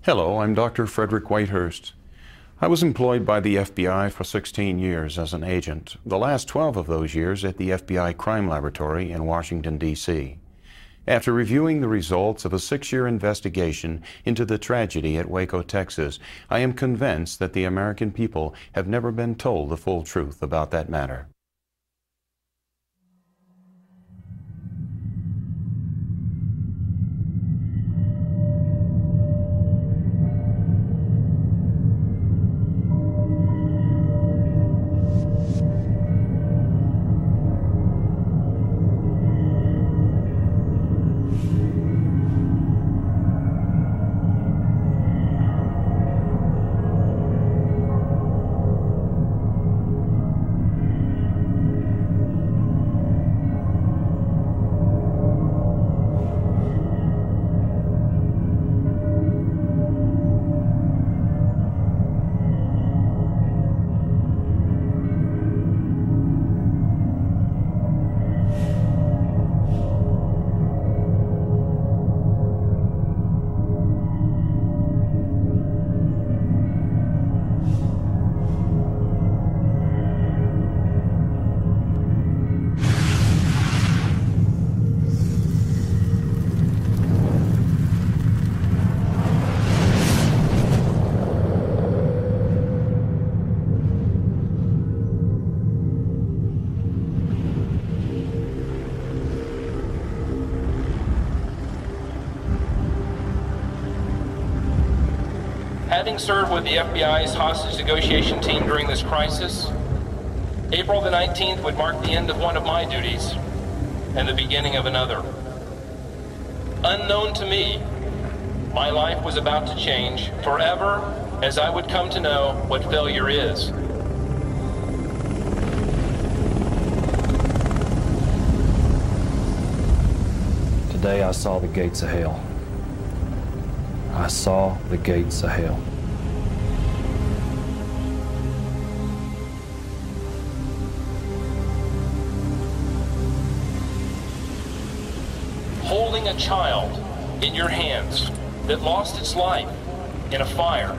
Hello, I'm Dr. Frederick Whitehurst. I was employed by the FBI for 16 years as an agent, the last 12 of those years at the FBI Crime Laboratory in Washington, D.C. After reviewing the results of a 6-year investigation into the tragedy at Waco, Texas, I am convinced that the American people have never been told the full truth about that matter. Having served with the FBI's hostage negotiation team during this crisis, April the 19th would mark the end of one of my duties and the beginning of another. Unknown to me, my life was about to change forever as I would come to know what failure is. Today I saw the gates of hell. I saw the gates of hell. Holding a child in your hands that lost its life in a fire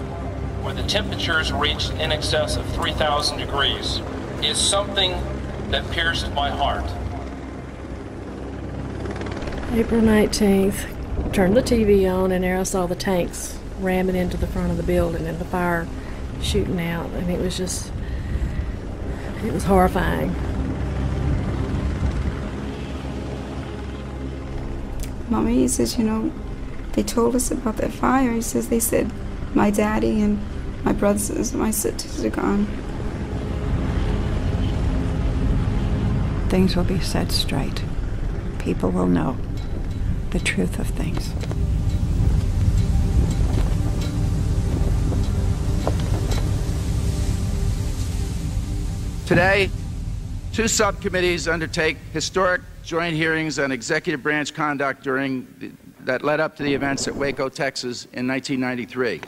where the temperatures reached in excess of 3,000 degrees is something that pierced my heart. April 19th. Turned the TV on, and there I saw the tanks ramming into the front of the building and the fire shooting out, and it was horrifying. Mommy, he says, you know, they told us about that fire. He says, they said my daddy and my brothers and my sisters are gone. Things will be set straight. People will know the truth of things. Today, 2 subcommittees undertake historic joint hearings on executive branch conduct that led up to the events at Waco, Texas in 1993.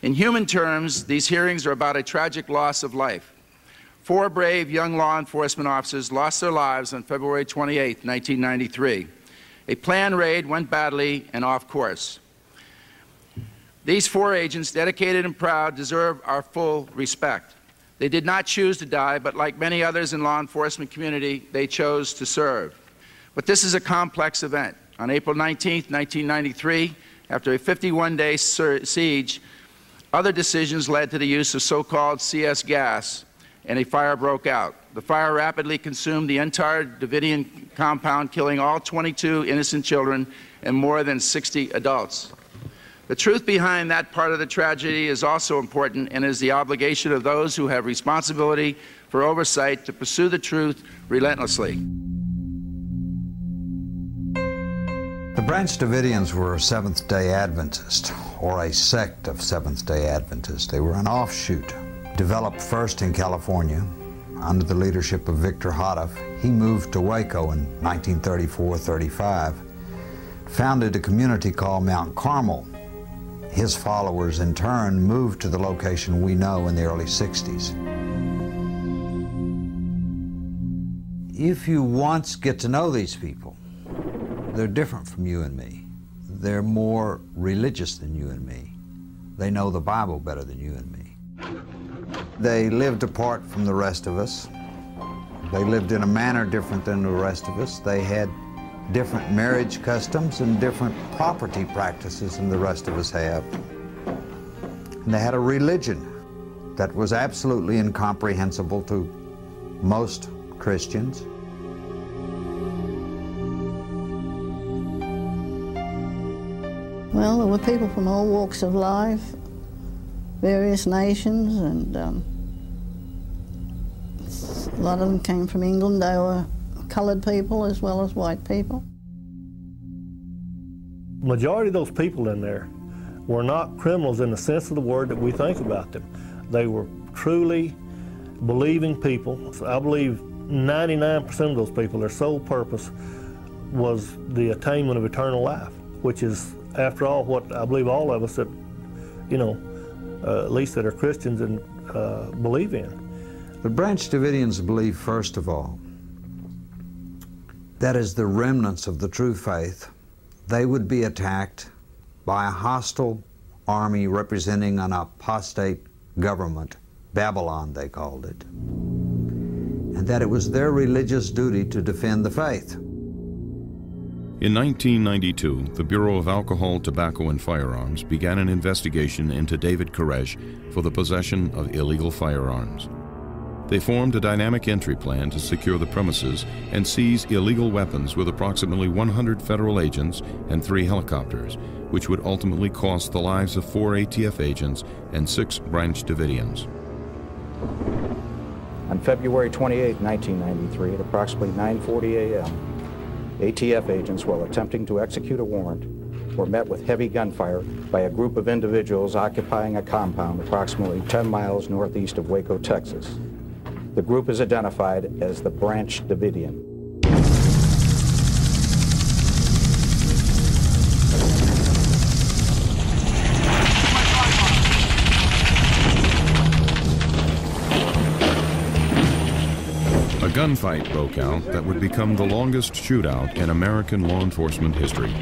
In human terms, these hearings are about a tragic loss of life. 4 brave young law enforcement officers lost their lives on February 28, 1993. A planned raid went badly and off course. These 4 agents, dedicated and proud, deserve our full respect. They did not choose to die, but like many others in law enforcement community, they chose to serve. But this is a complex event. On April 19, 1993, after a 51-day siege, other decisions led to the use of so-called CS gas, and a fire broke out. The fire rapidly consumed the entire Davidian compound, killing all 22 innocent children and more than 60 adults. The truth behind that part of the tragedy is also important, and is the obligation of those who have responsibility for oversight to pursue the truth relentlessly. The Branch Davidians were a Seventh-day Adventist, or a sect of Seventh-day Adventists. They were an offshoot, developed first in California under the leadership of Victor Houteff. He moved to Waco in 1934-35, founded a community called Mount Carmel. His followers, in turn, moved to the location we know in the early 60s. If you once get to know these people, they're different from you and me. they're more religious than you and me. They know the Bible better than you and me. They lived apart from the rest of us. They lived in a manner different than the rest of us. They had different marriage customs and different property practices than the rest of us have. And they had a religion that was absolutely incomprehensible to most Christians. Well, there were people from all walks of life, various nations, and a lot of them came from England. They were colored people as well as white people. Majority of those people in there were not criminals in the sense of the word that we think about them. They were truly believing people. So I believe 99% of those people, their sole purpose was the attainment of eternal life, which is, after all, what I believe all of us that, you know, at least that are Christians and believe in. The Branch Davidians believe, first of all, that as the remnants of the true faith, they would be attacked by a hostile army representing an apostate government, Babylon they called it, and that it was their religious duty to defend the faith. In 1992, the Bureau of Alcohol, Tobacco, and Firearms began an investigation into David Koresh for the possession of illegal firearms. They formed a dynamic entry plan to secure the premises and seize illegal weapons with approximately 100 federal agents and 3 helicopters, which would ultimately cost the lives of 4 ATF agents and 6 Branch Davidians. On February 28, 1993, at approximately 9:40 a.m., ATF agents, while attempting to execute a warrant, were met with heavy gunfire by a group of individuals occupying a compound approximately 10 miles northeast of Waco, Texas. The group is identified as the Branch Davidian. A gunfight broke out that would become the longest shootout in American law enforcement history.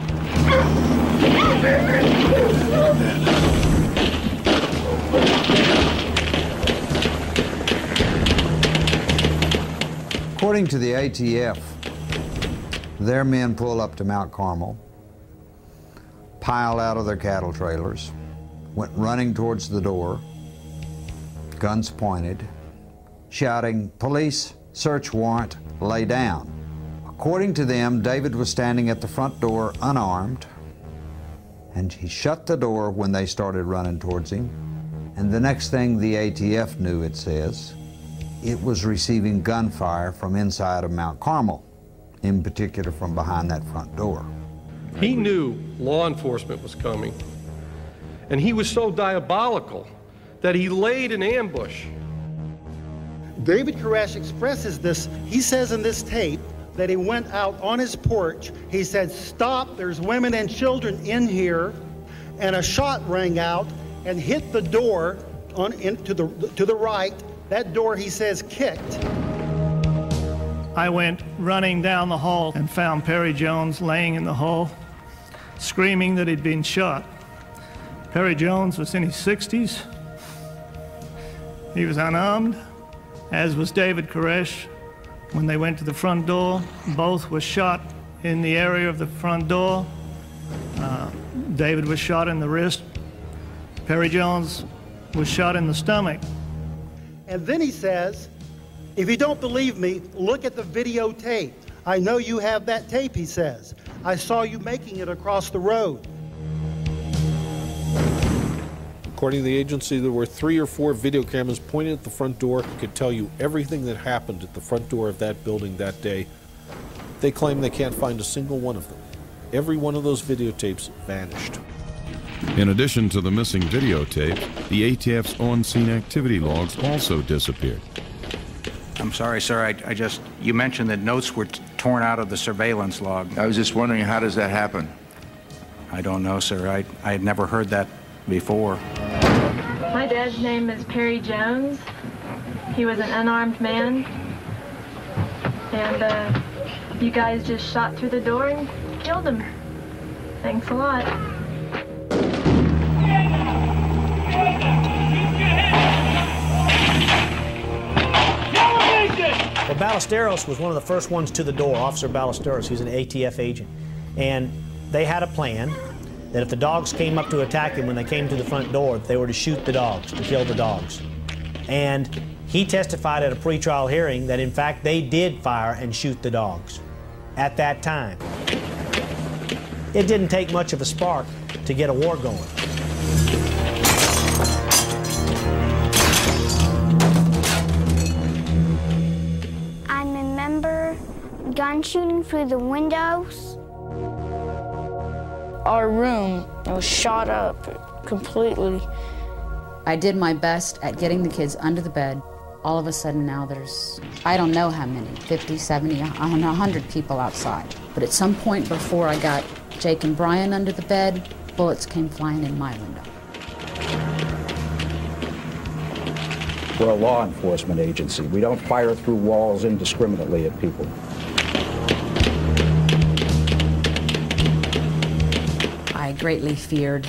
According to the ATF, their men pull up to Mount Carmel, piled out of their cattle trailers, went running towards the door, guns pointed, shouting, "Police, search warrant, lay down." According to them, David was standing at the front door unarmed, and he shut the door when they started running towards him. And the next thing the ATF knew, it says, it was receiving gunfire from inside of Mount Carmel, in particular from behind that front door. He knew law enforcement was coming, and he was so diabolical that he laid an ambush. David Koresh expresses this. He says in this tape that he went out on his porch. He said, "Stop, there's women and children in here," and a shot rang out and hit the door to the right. That door, he says, kicked. I went running down the hall and found Perry Jones laying in the hall, screaming that he'd been shot. Perry Jones was in his 60s. He was unarmed, as was David Koresh. When they went to the front door, both were shot in the area of the front door. David was shot in the wrist. Perry Jones was shot in the stomach. And then he says, "If you don't believe me, look at the videotape. I know you have that tape," he says. "I saw you making it across the road." According to the agency, there were 3 or 4 video cameras pointed at the front door. Could tell you everything that happened at the front door of that building that day. They claim they can't find a single one of them. Every one of those videotapes vanished. In addition to the missing videotape, the ATF's on-scene activity logs also disappeared. I'm sorry, sir, you mentioned that notes were torn out of the surveillance log. I was just wondering, how does that happen? I don't know, sir. I had never heard that before. My dad's name is Perry Jones. He was an unarmed man. And you guys just shot through the door and killed him. Thanks a lot. Well, Ballesteros was one of the first ones to the door, Officer Ballesteros. He's an ATF agent. And they had a plan that if the dogs came up to attack him when they came to the front door, they were to shoot the dogs, to kill the dogs. And he testified at a pretrial hearing that, in fact, they did fire and shoot the dogs at that time. It didn't take much of a spark to get a war going. I remember gun shooting through the windows. Our room was shot up completely. I did my best at getting the kids under the bed. All of a sudden now there's, I don't know how many, 50, 70, I don't know, 100 people outside. But at some point before I got Jake and Brian under the bed, bullets came flying in my window. We're a law enforcement agency. We don't fire through walls indiscriminately at people. I greatly feared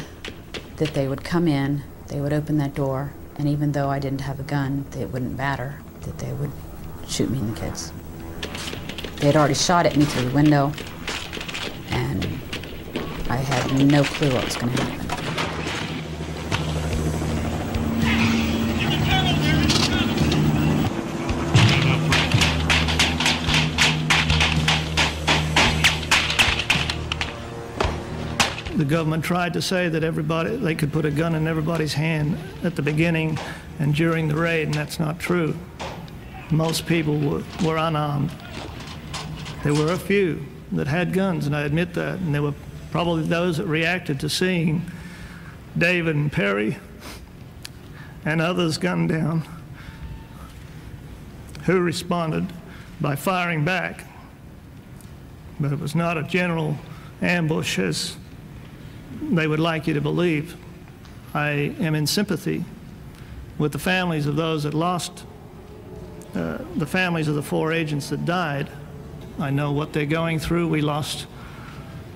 that they would come in, they would open that door, and even though I didn't have a gun, it wouldn't matter, that they would shoot me and the kids. They had already shot at me through the window, and I had no clue what was going to happen. The government tried to say that they could put a gun in everybody's hand at the beginning and during the raid, and that's not true. Most people were unarmed. There were a few that had guns, and I admit that, and there were probably those that reacted to seeing David and Perry and others gunned down, who responded by firing back. But it was not a general ambush as they would like you to believe. I am in sympathy with the families of those that lost, the families of the 4 agents that died. I know what they're going through. We lost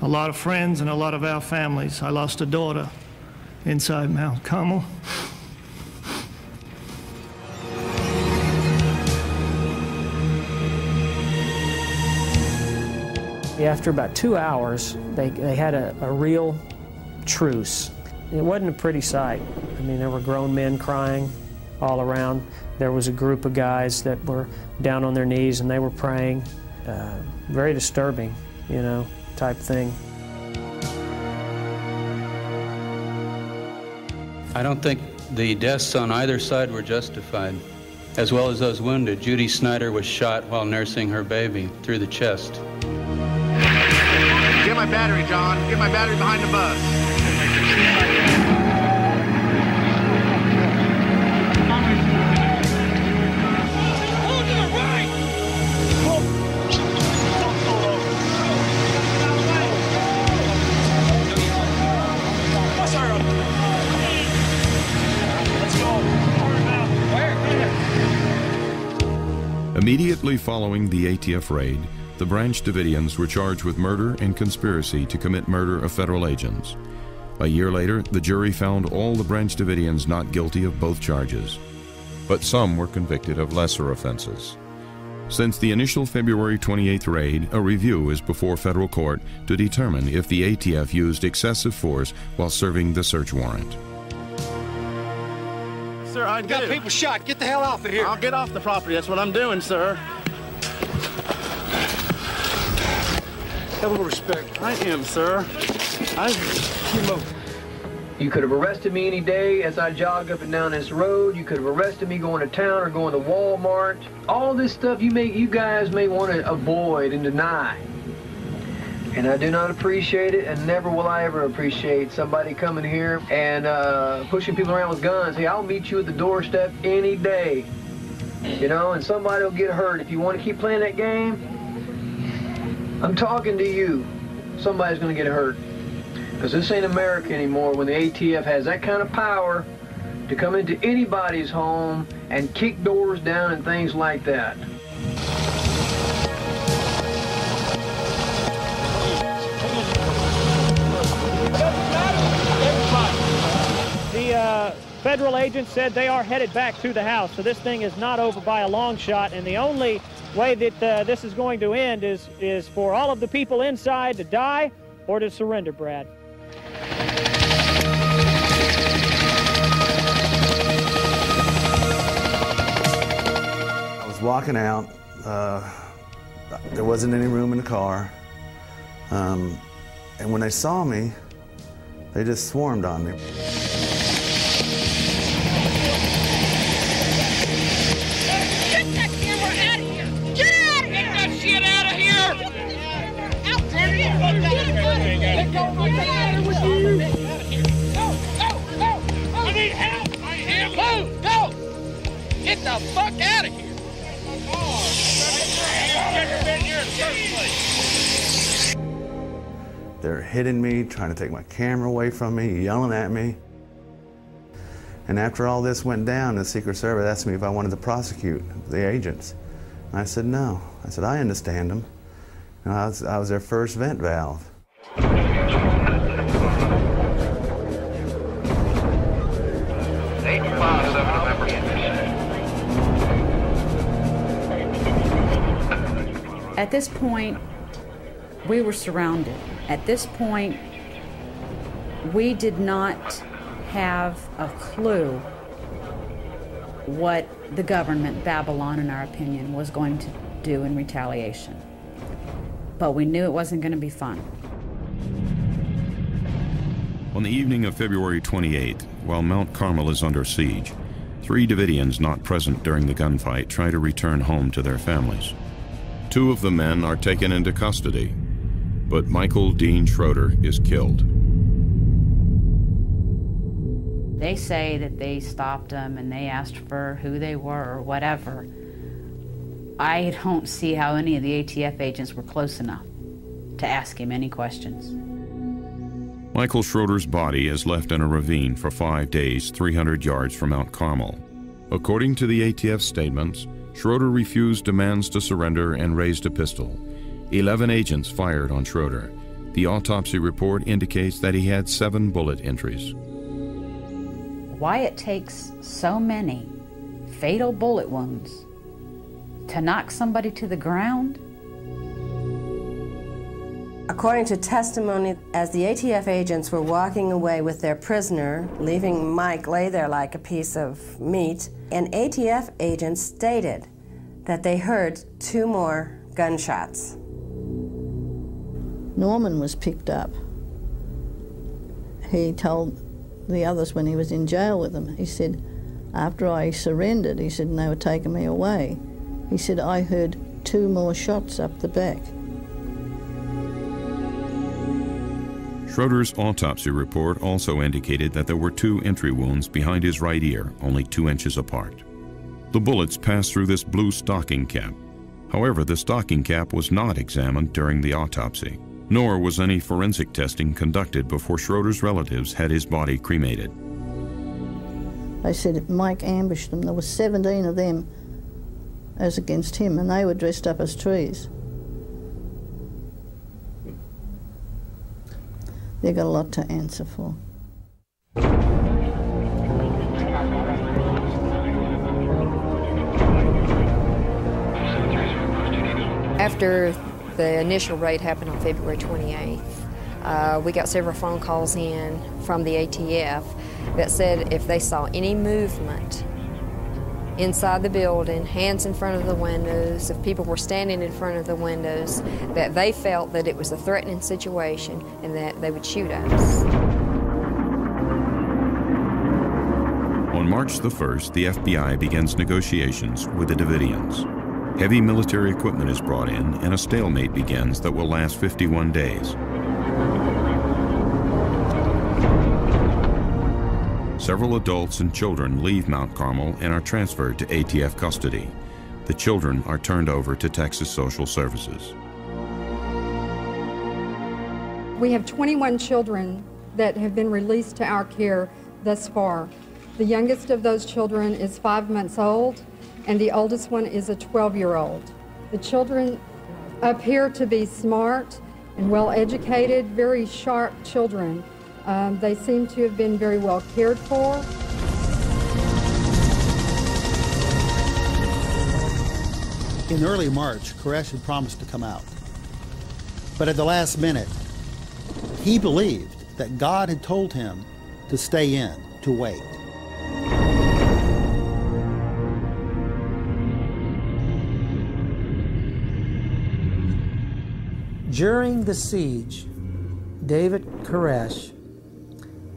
a lot of friends and a lot of our families. I lost a daughter inside Mount Carmel. After about 2 hours, they had a real truce. It wasn't a pretty sight. I mean, there were grown men crying all around. There was a group of guys that were down on their knees and they were praying. Very disturbing, you know, type thing. I don't think the deaths on either side were justified, as well as those wounded. Judy Snyder was shot while nursing her baby through the chest. Get my battery, John. Get my battery behind the bus. Immediately following the ATF raid, the Branch Davidians were charged with murder and conspiracy to commit murder of federal agents. A year later, the jury found all the Branch Davidians not guilty of both charges, but some were convicted of lesser offenses. Since the initial February 28th raid, a review is before federal court to determine if the ATF used excessive force while serving the search warrant. Sir, I got people shot. Get the hell off of here. I'll get off the property. That's what I'm doing, sir. Have a little respect. I am, sir. You could have arrested me any day as I jogged up and down this road. You could have arrested me going to town or going to Walmart. All this stuff you guys may want to avoid and deny. And I do not appreciate it, and never will I ever appreciate somebody coming here and pushing people around with guns. Hey, I'll meet you at the doorstep any day. You know, and somebody will get hurt. If you want to keep playing that game, I'm talking to you. Somebody's going to get hurt. Because this ain't America anymore when the ATF has that kind of power to come into anybody's home and kick doors down and things like that. Federal agents said they are headed back to the house, so this thing is not over by a long shot, and the only way that this is going to end is for all of the people inside to die or to surrender, Brad. I was walking out. There wasn't any room in the car. And when they saw me, they just swarmed on me. Get that camera out of here! Get out of here! Get that shit out of here! Out there! Get I need help! I am. Move! Go! Get the fuck out of here! They're hitting me, trying to take my camera away from me, yelling at me. And after all this went down, the Secret Service asked me if I wanted to prosecute the agents. And I said no. I said, I understand them. And I was their first vent valve. At this point, we were surrounded. At this point, we did not have a clue what the government, Babylon in our opinion, was going to do in retaliation. But we knew it wasn't going to be fun. On the evening of February 28th, while Mount Carmel is under siege, 3 Davidians not present during the gunfight try to return home to their families. 2 of the men are taken into custody, but Michael Dean Schroeder is killed. They say that they stopped them and they asked for who they were or whatever. I don't see how any of the ATF agents were close enough to ask him any questions. Michael Schroeder's body is left in a ravine for 5 days, 300 yards from Mount Carmel. According to the ATF statements, Schroeder refused demands to surrender and raised a pistol. 11 agents fired on Schroeder. The autopsy report indicates that he had 7 bullet entries. Why it takes so many fatal bullet wounds to knock somebody to the ground? According to testimony, as the ATF agents were walking away with their prisoner, leaving Mike lay there like a piece of meat, an ATF agent stated that they heard 2 more gunshots. Norman was picked up. He told the others when he was in jail with them, he said, after I surrendered, he said, and they were taking me away, he said, I heard 2 more shots up the back. Schroeder's autopsy report also indicated that there were 2 entry wounds behind his right ear, only 2 inches apart. The bullets passed through this blue stocking cap. However, the stocking cap was not examined during the autopsy, nor was any forensic testing conducted before Schroeder's relatives had his body cremated. They said Mike ambushed them. There were 17 of them as against him, and they were dressed up as trees. They've got a lot to answer for. After the initial raid happened on February 28th, we got several phone calls in from the ATF that said if they saw any movement inside the building, hands in front of the windows, if people were standing in front of the windows, that they felt that it was a threatening situation and that they would shoot us. On March the 1st, the FBI begins negotiations with the Davidians. Heavy military equipment is brought in and a stalemate begins that will last 51 days. Several adults and children leave Mount Carmel and are transferred to ATF custody. The children are turned over to Texas Social Services. We have 21 children that have been released to our care thus far. The youngest of those children is 5 months old, and the oldest one is a 12-year-old. The children appear to be smart and well-educated, very sharp children. They seem to have been very well cared for. In early March, Koresh had promised to come out. But at the last minute, he believed that God had told him to stay in, to wait. During the siege, David Koresh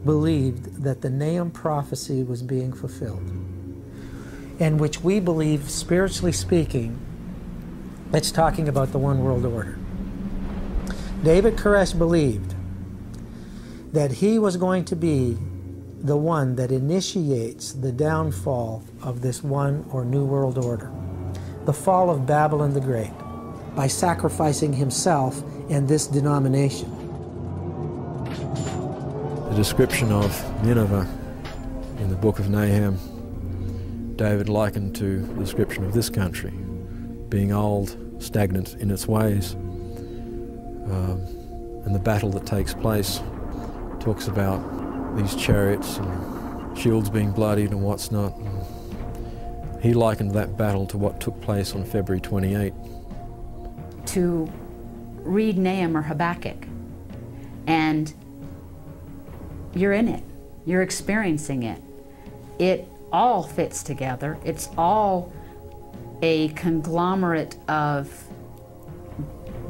believed that the Nahum prophecy was being fulfilled, and which we believe, spiritually speaking, it's talking about the one world order. David Koresh believed that he was going to be the one that initiates the downfall of this one or new world order, the fall of Babylon the Great, by sacrificing himself and this denomination. The description of Nineveh in the book of Nahum, David likened to the description of this country, being old, stagnant in its ways. And the battle that takes place talks about these chariots and shields being bloodied and what's not. He likened that battle to what took place on February 28. To read Nahum or Habakkuk, and you're in it, you're experiencing it. It all fits together. It's all a conglomerate of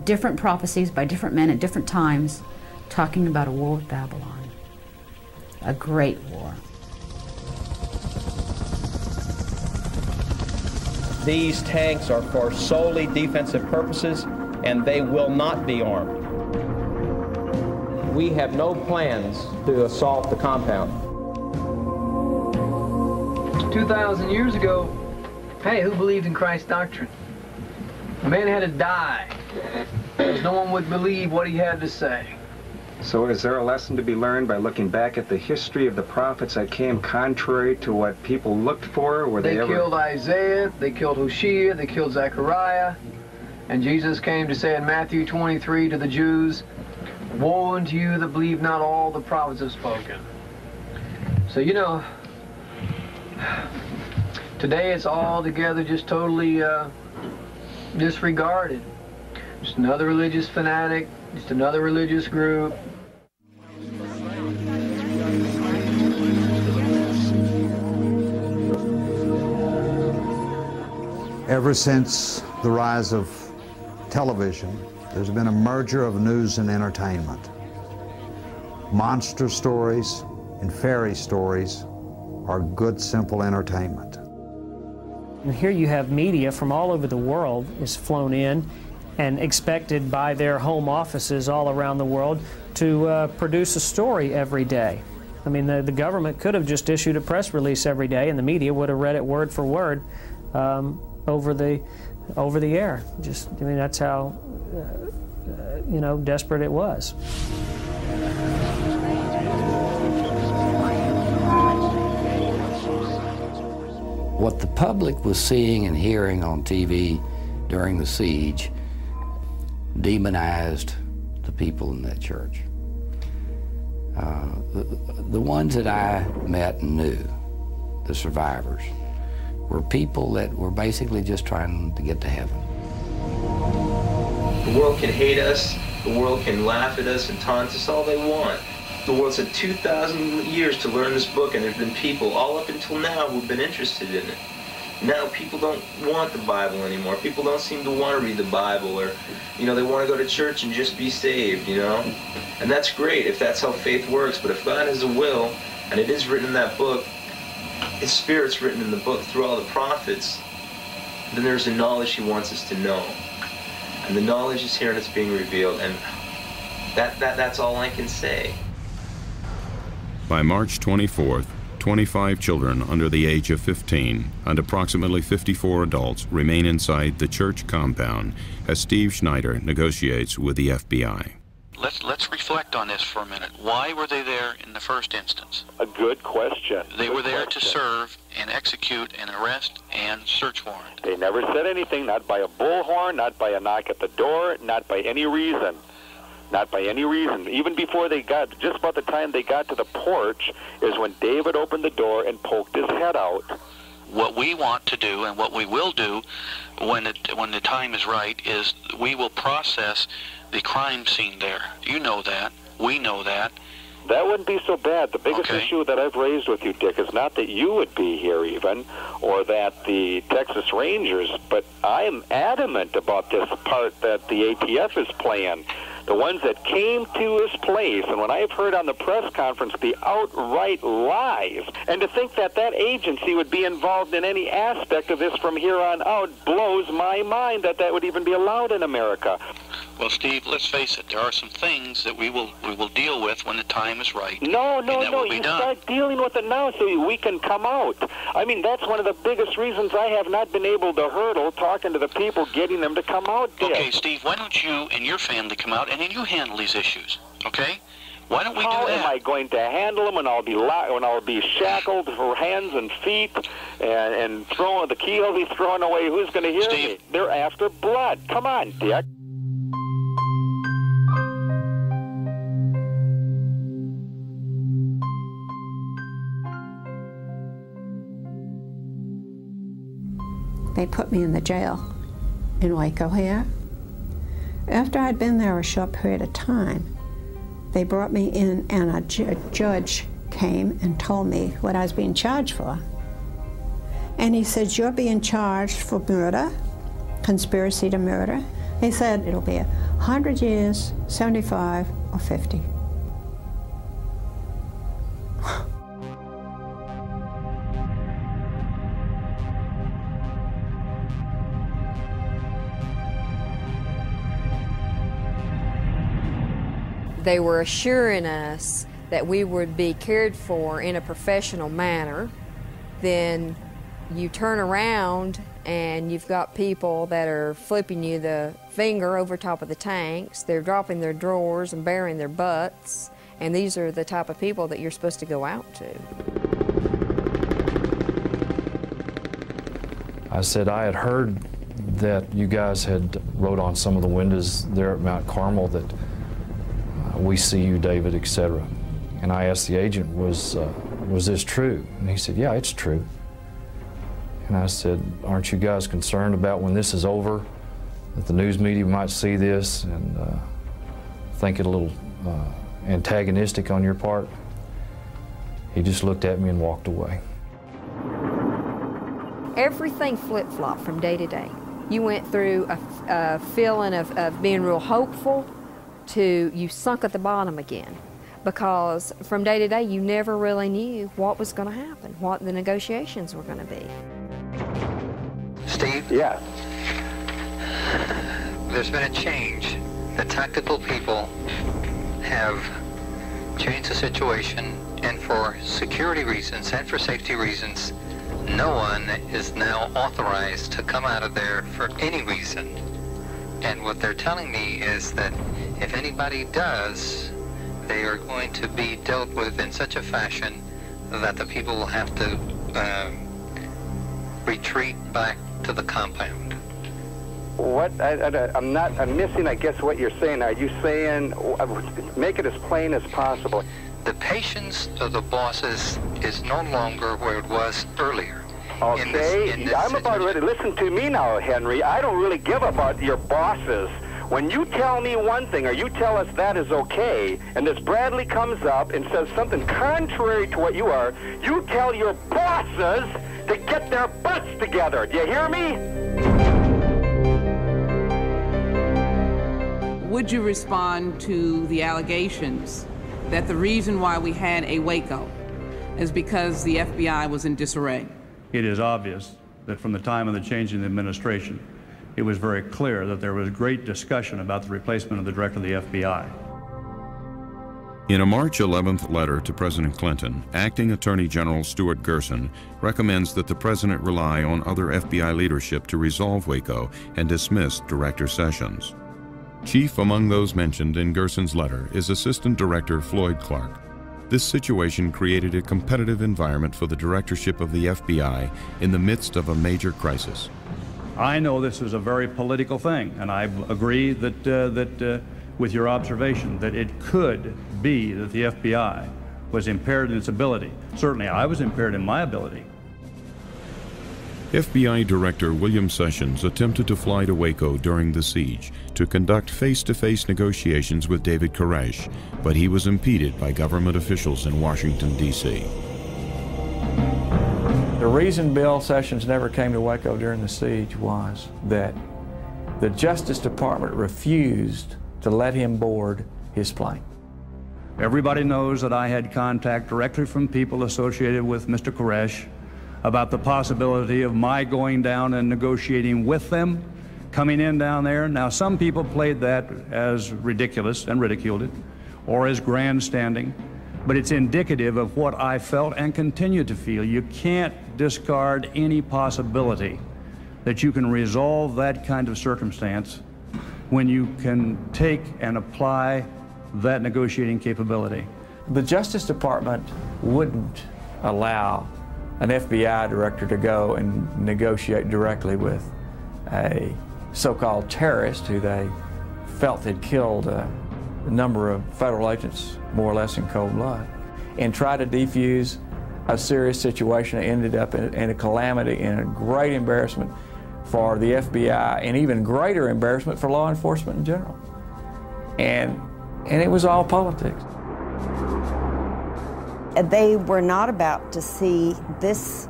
different prophecies by different men at different times, talking about a war with Babylon, a great war. These tanks are for solely defensive purposes, and they will not be armed. We have no plans to assault the compound. 2,000 years ago, hey, who believed in Christ's doctrine? A man had to die, because no one would believe what he had to say. So is there a lesson to be learned by looking back at the history of the prophets that came contrary to what people looked for? Were they killed Isaiah, they killed Hosea, they killed Zechariah, and Jesus came to say in Matthew 23 to the Jews, "Woe unto you that believe not all the prophets have spoken." So, you know, today it's all together just totally disregarded. Just another religious fanatic, just another religious group. Ever since the rise of television, there's been a merger of news and entertainment. Monster stories and fairy stories are good, simple entertainment. And here you have media from all over the world is flown in and expected by their home offices all around the world to produce a story every day. I mean, the government could have just issued a press release every day and the media would have read it word for word over the air. Just, I mean, that's how, you know, desperate it was. What the public was seeing and hearing on TV during the siege demonized the people in that church. The ones that I met and knew, the survivors, were people that were basically just trying to get to heaven. The world can hate us, the world can laugh at us and taunt us all they want. The world's had 2,000 years to learn this book, and there's been people all up until now who've been interested in it. Now people don't want the Bible anymore. People don't seem to want to read the Bible, or, you know, they want to go to church and just be saved, you know? And that's great if that's how faith works, but if God has a will, and it is written in that book, His Spirit's written in the book through all the prophets, then there's a knowledge He wants us to know. And the knowledge is here and it's being revealed, and that's all I can say. By March 24th, 25 children under the age of 15 and approximately 54 adults remain inside the church compound as Steve Schneider negotiates with the FBI. Let's reflect on this for a minute. Why were they there in the first instance? A good question. They were there to serve and execute an arrest and search warrant. They never said anything, not by a bullhorn, not by a knock at the door, not by any reason. Not by any reason. Even before they got, just about the time they got to the porch is when David opened the door and poked his head out What we want to do and what we will do when the time is right is we will process the crime scene there. You know that. We know that. That wouldn't be so bad. The biggest issue that I've raised with you, Dick, is not that you would be here even, or that the Texas Rangers, but I am adamant about this part that the ATF is playing. The ones that came to this place, and when I've heard on the press conference the outright lies, and to think that that agency would be involved in any aspect of this from here on out blows my mind that that would even be allowed in America. Well, Steve, let's face it. There are some things that we will deal with when the time is right. No. You start dealing with it now so we can come out. I mean, that's one of the biggest reasons I have not been able to hurdle talking to the people, getting them to come out, Dick. Okay, Steve, why don't you and your family come out and then you handle these issues, okay? Why don't we do that? How am I going to handle them when I'll be shackled for hands and feet and throwing the key will be thrown away? Who's going to hear me? They're after blood. Come on, Dick. They put me in the jail in Waco here. After I'd been there a short period of time, they brought me in and a judge came and told me what I was being charged for. And he said, you're being charged for murder, conspiracy to murder. He said, it'll be 100 years, 75, or 50. They were assuring us that we would be cared for in a professional manner. Then you turn around and you've got people that are flipping you the finger over top of the tanks. They're dropping their drawers and baring their butts. And these are the type of people that you're supposed to go out to. I said I had heard that you guys had wrote on some of the windows there at Mount Carmel that we see you, David, etc. And I asked the agent, was this true? And he said, yeah, it's true. And I said, aren't you guys concerned about when this is over, that the news media might see this and think it a little antagonistic on your part? He just looked at me and walked away. Everything flip-flopped from day to day. You went through a feeling of being real hopeful to you sunk at the bottom again, because from day to day you never really knew what was going to happen, what the negotiations were going to be. Steve? Yeah. There's been a change. The tactical people have changed the situation, and for security reasons and for safety reasons, no one is now authorized to come out of there for any reason. And what they're telling me is that if anybody does, they are going to be dealt with in such a fashion that the people will have to retreat back to the compound. What? I'm missing, I guess, what you're saying. Are you saying, make it as plain as possible? The patience of the bosses is no longer where it was earlier. Okay, I'm about ready. Listen to me now, Henry. I don't really give about your bosses. When you tell me one thing, or you tell us that is okay, and this Bradley comes up and says something contrary to what you are, you tell your bosses to get their butts together. Do you hear me? Would you respond to the allegations that the reason why we had a Waco is because the FBI was in disarray? It is obvious that from the time of the change in the administration, it was very clear that there was great discussion about the replacement of the director of the FBI. In a March 11th letter to President Clinton, Acting Attorney General Stuart Gerson recommends that the president rely on other FBI leadership to resolve Waco and dismiss Director Sessions. Chief among those mentioned in Gerson's letter is Assistant Director Floyd Clark. This situation created a competitive environment for the directorship of the FBI in the midst of a major crisis. I know this is a very political thing, and I agree that with your observation that it could be that the FBI was impaired in its ability. Certainly I was impaired in my ability. FBI Director William Sessions attempted to fly to Waco during the siege to conduct face-to-face negotiations with David Koresh, but he was impeded by government officials in Washington, D.C. The reason Bill Sessions never came to Waco during the siege was that the Justice Department refused to let him board his plane. Everybody knows that I had contact directly from people associated with Mr. Koresh about the possibility of my going down and negotiating with them, coming in down there. Now, some people played that as ridiculous and ridiculed it, or as grandstanding, but it's indicative of what I felt and continue to feel. You can't discard any possibility that you can resolve that kind of circumstance when you can take and apply that negotiating capability. The Justice Department wouldn't allow an FBI director to go and negotiate directly with a so-called terrorist who they felt had killed a number of federal agents, more or less in cold blood, and try to defuse a serious situation that ended up in a calamity and a great embarrassment for the FBI and even greater embarrassment for law enforcement in general. And it was all politics. They were not about to see this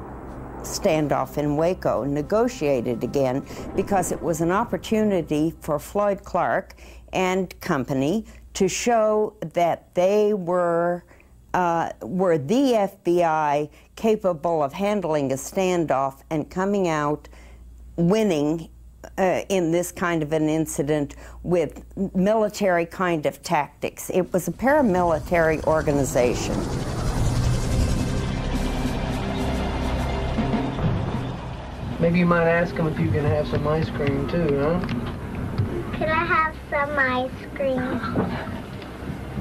standoff in Waco negotiated again because it was an opportunity for Floyd Clark and company to show that they were the FBI capable of handling a standoff and coming out winning in this kind of an incident with military kind of tactics. It was a paramilitary organization. Maybe you might ask them if you can have some ice cream too, huh? Could I have some ice cream?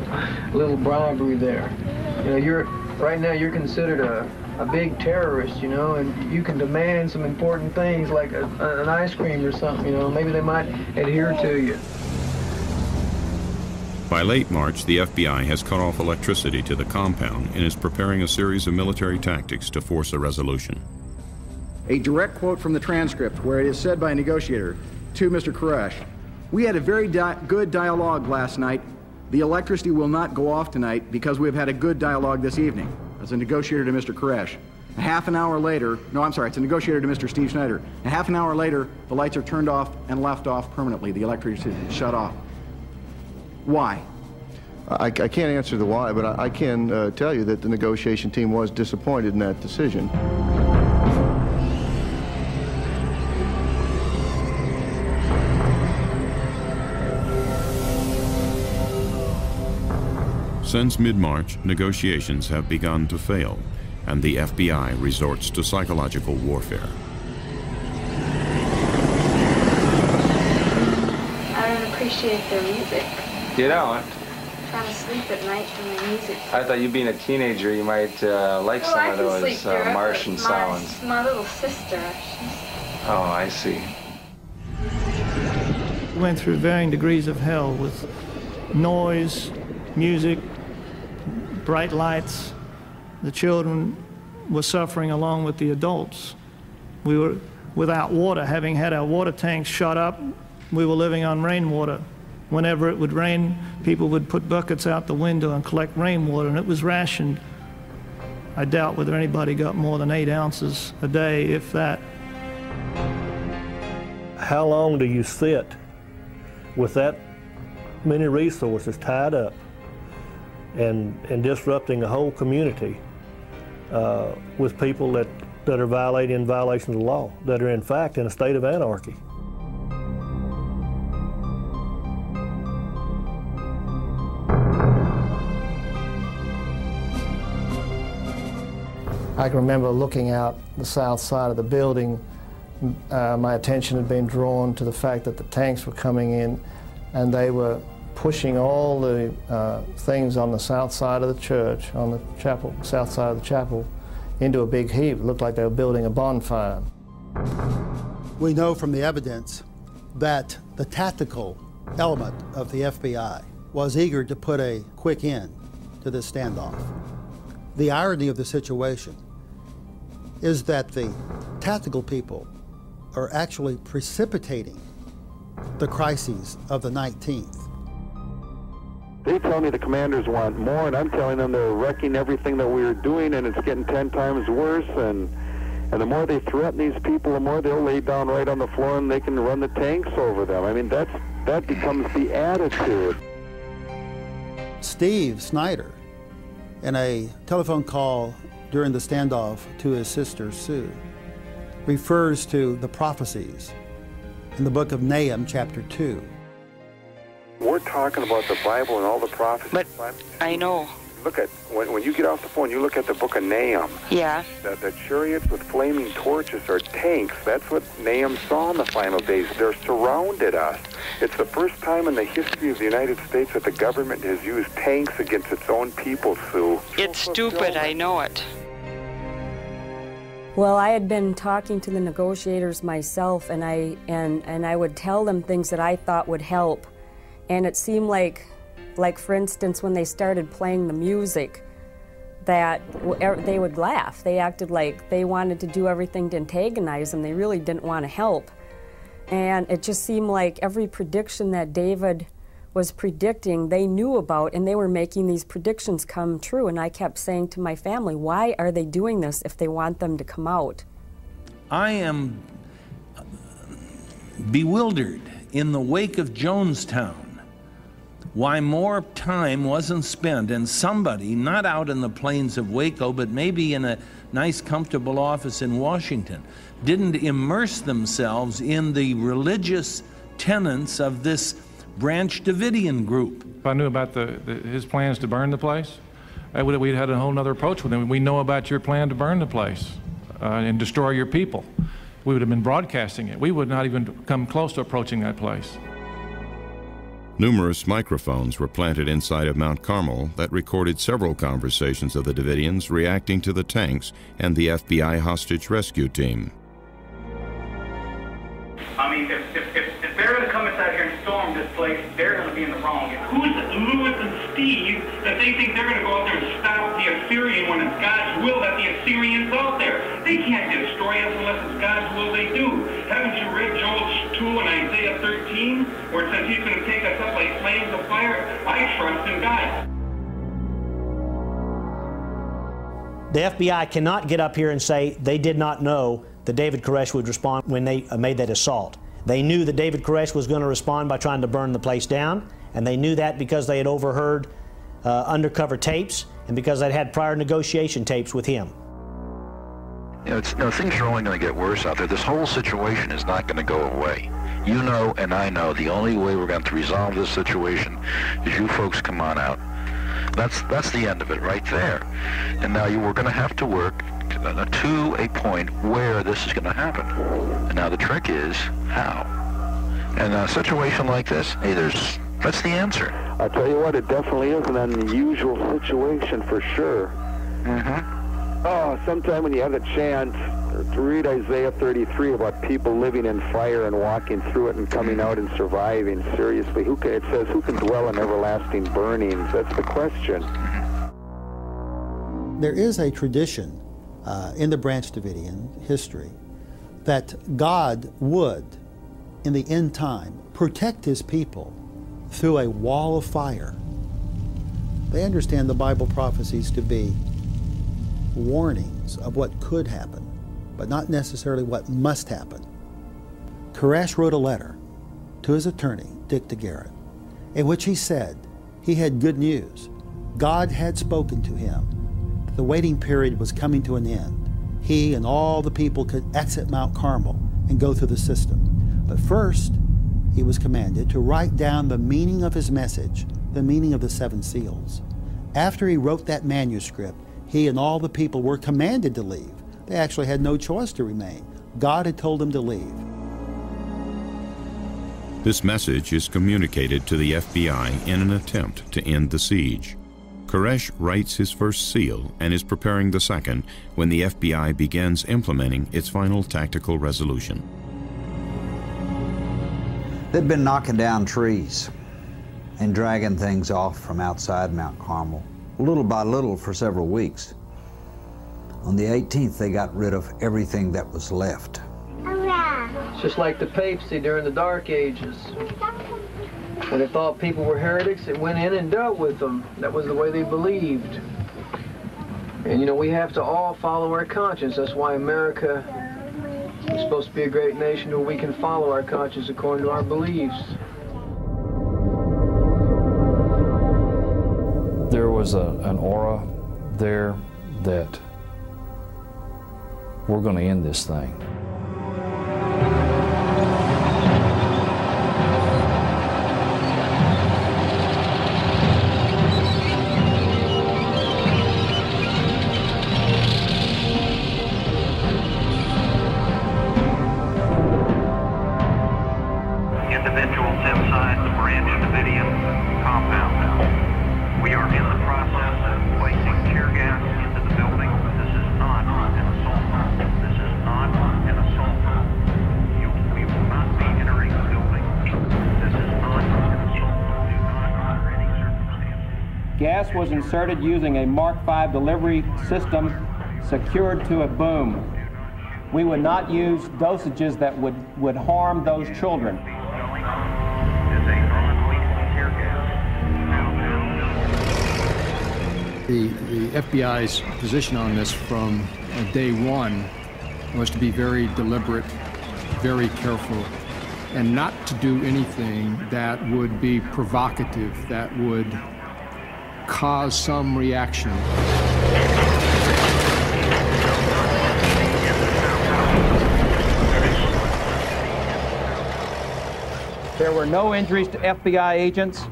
A little bribery there. You know, right now you're considered a big terrorist, you know, and you can demand some important things like an ice cream or something, you know. Maybe they might adhere to you. By late March, the FBI has cut off electricity to the compound and is preparing a series of military tactics to force a resolution. A direct quote from the transcript where it is said by a negotiator to Mr. Koresh, "We had a very good dialogue last night. The electricity will not go off tonight because we have had a good dialogue this evening." As a negotiator to Mr. Koresh. A half an hour later, no, I'm sorry, it's a negotiator to Mr. Steve Schneider. A half an hour later, the lights are turned off and left off permanently. The electricity is shut off. Why? I can't answer the why, but I can tell you that the negotiation team was disappointed in that decision. Since mid-March, negotiations have begun to fail, and the FBI resorts to psychological warfare. I don't appreciate their music. You don't? I'm trying to sleep at night from the music. I thought you being a teenager, you might like some of those Martian sounds. My little sister. Oh, I see. We went through varying degrees of hell with noise, music, bright lights. The children were suffering along with the adults. We were without water, having had our water tanks shut up. We were living on rainwater. Whenever it would rain, people would put buckets out the window and collect rainwater, and it was rationed. I doubt whether anybody got more than 8 ounces a day, if that. How long do you sit with that many resources tied up and disrupting a whole community with people that are violating violations of the law, that are in fact in a state of anarchy? I can remember looking out the south side of the building. My attention had been drawn to the fact that the tanks were coming in and they were pushing all the things on the south side of the church, on the chapel, south side of the chapel, into a big heap. It looked like they were building a bonfire. We know from the evidence that the tactical element of the FBI was eager to put a quick end to this standoff. The irony of the situation is that the tactical people are actually precipitating the crises of the 19th. They tell me the commanders want more, and I'm telling them they're wrecking everything that we're doing, and it's getting 10 times worse. And the more they threaten these people, the more they'll lay down right on the floor, and they can run the tanks over them. I mean, that becomes the attitude. Steve Snyder, in a telephone call during the standoff to his sister Sue, refers to the prophecies in the book of Nahum, chapter 2. We're talking about the Bible and all the prophecies. But I know. Look at, when you get off the phone, you look at the book of Nahum. Yeah. The chariots with flaming torches are tanks. That's what Nahum saw in the final days. They're surrounded us. It's the first time in the history of the United States that the government has used tanks against its own people, Sue. It's stupid, I know it. Well, I had been talking to the negotiators myself, and I would tell them things that I thought would help. And it seemed like for instance, when they started playing the music, that they would laugh. They acted like they wanted to do everything to antagonize them. They really didn't want to help. And it just seemed like every prediction that David was predicting, they knew about, and they were making these predictions come true. And I kept saying to my family, why are they doing this if they want them to come out? I am bewildered in the wake of Jonestown why more time wasn't spent, and somebody, not out in the plains of Waco, but maybe in a nice, comfortable office in Washington, didn't immerse themselves in the religious tenets of this Branch Davidian group. If I knew about his plans to burn the place, we'd had a whole other approach with him. We know about your plan to burn the place and destroy your people. We would have been broadcasting it. We would not even come close to approaching that place. Numerous microphones were planted inside of Mount Carmel that recorded several conversations of the Davidians reacting to the tanks and the FBI hostage rescue team. I mean, if they're going to come inside here and storm this place, they're going to be in the wrong. Who's Louis and Steve that they think they're going to go out there and stop the Assyrian when it's God's will that the Assyrian's out there? They can't destroy us unless it's God's will they do. Haven't you read Joel 2 and Isaiah 13, where it says he's going to take us up like flames of fire? I trust in God. The FBI cannot get up here and say they did not know that David Koresh would respond when they made that assault. They knew that David Koresh was going to respond by trying to burn the place down, and they knew that because they had overheard undercover tapes and because they'd had prior negotiation tapes with him. You know, things are only going to get worse out there. This whole situation is not going to go away. You know and I know the only way we're going to resolve this situation is you folks come on out. That's the end of it right there. And now we're going to have to work to a point where this is going to happen. And now the trick is how. And a situation like this, hey, that's the answer. I'll tell you what, it definitely is an unusual situation for sure. Oh, sometime when you have the chance, read Isaiah 33 about people living in fire and walking through it and coming out and surviving. Seriously, it says, who can dwell in everlasting burnings? That's the question. There is a tradition in the Branch Davidian history that God would, in the end time, protect his people through a wall of fire. They understand the Bible prophecies to be warnings of what could happen, but not necessarily what must happen. Koresh wrote a letter to his attorney, Dick DeGarrett, in which he said he had good news. God had spoken to him. The waiting period was coming to an end. He and all the people could exit Mount Carmel and go through the system. But first, he was commanded to write down the meaning of his message, the meaning of the 7 seals. After he wrote that manuscript, he and all the people were commanded to leave. They actually had no choice to remain. God had told them to leave. This message is communicated to the FBI in an attempt to end the siege. Koresh writes his first seal and is preparing the second when the FBI begins implementing its final tactical resolution. They'd been knocking down trees and dragging things off from outside Mount Carmel, little by little for several weeks. On the 18th, they got rid of everything that was left. It's just like the papacy during the Dark Ages. When they thought people were heretics, it went in and dealt with them. That was the way they believed. And you know, we have to all follow our conscience. That's why America is supposed to be a great nation where we can follow our conscience according to our beliefs. There was an aura there that we're going to end this thing. Individuals inside the Branch Davidian compound. We are in the process of placing tear gas into the building. This is not an assault. This is not an assault. We will not be entering the building. This is not an assault. Do not, under any circumstances. Gas was inserted using a Mark V delivery system secured to a boom. We would not use dosages that would harm those children. The FBI's position on this from day one was to be very deliberate, very careful, and not to do anything that would be provocative, that would cause some reaction. There were no injuries to FBI agents,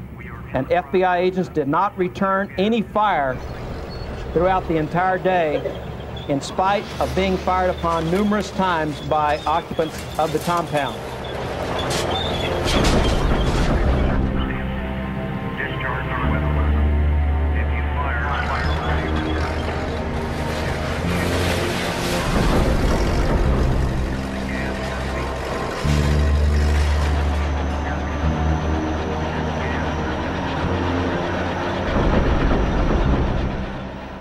and FBI agents did not return any fire throughout the entire day, in spite of being fired upon numerous times by occupants of the compound.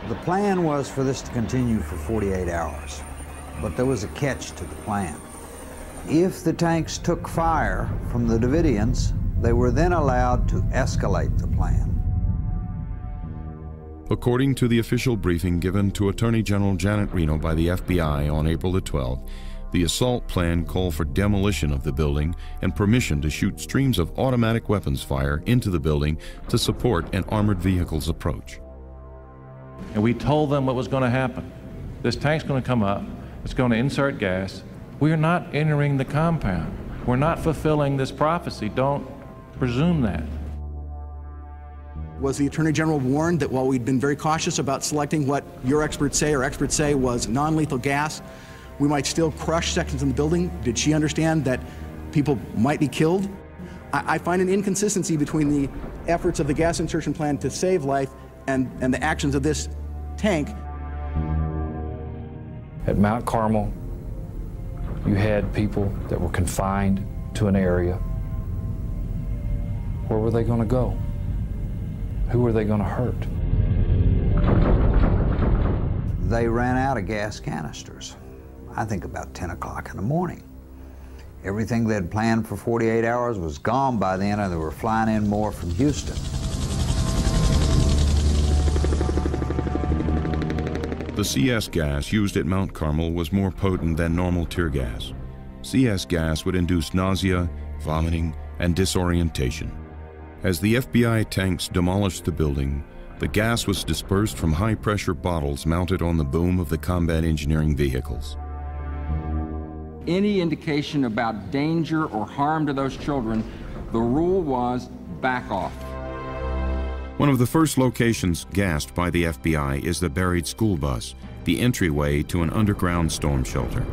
The plan was for this to continue for 48 hours, but there was a catch to the plan. If the tanks took fire from the Davidians, they were then allowed to escalate the plan. According to the official briefing given to Attorney General Janet Reno by the FBI on April the 12th, the assault plan called for demolition of the building and permission to shoot streams of automatic weapons fire into the building to support an armored vehicle's approach. And we told them what was going to happen. This tank's going to come up, it's going to insert gas. We're not entering the compound. We're not fulfilling this prophecy. Don't presume that. Was the Attorney General warned that while we'd been very cautious about selecting what your experts say or experts say was non-lethal gas, we might still crush sections in the building? Did she understand that people might be killed? I find an inconsistency between the efforts of the gas insertion plan to save life and the actions of this tank. At Mount Carmel, you had people that were confined to an area. Where were they going to go? Who were they going to hurt? They ran out of gas canisters, I think about 10 o'clock in the morning. Everything they'd planned for 48 hours was gone by then, and they were flying in more from Houston. The CS gas used at Mount Carmel was more potent than normal tear gas. CS gas would induce nausea, vomiting, and disorientation. As the FBI tanks demolished the building, the gas was dispersed from high-pressure bottles mounted on the boom of the combat engineering vehicles. Any indication about danger or harm to those children, the rule was back off. One of the first locations gassed by the FBI is the buried school bus, the entryway to an underground storm shelter.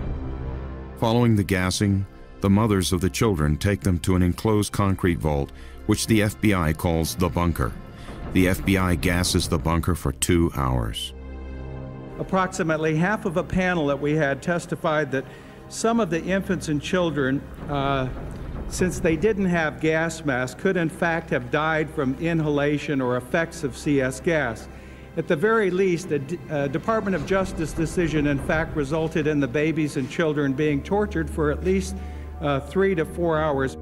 Following the gassing, the mothers of the children take them to an enclosed concrete vault, which the FBI calls the bunker. The FBI gasses the bunker for 2 hours. Approximately half of a panel that we had testified that some of the infants and children, since they didn't have gas masks, could in fact have died from inhalation or effects of CS gas. At the very least, the Department of Justice decision in fact resulted in the babies and children being tortured for at least 3 to 4 hours.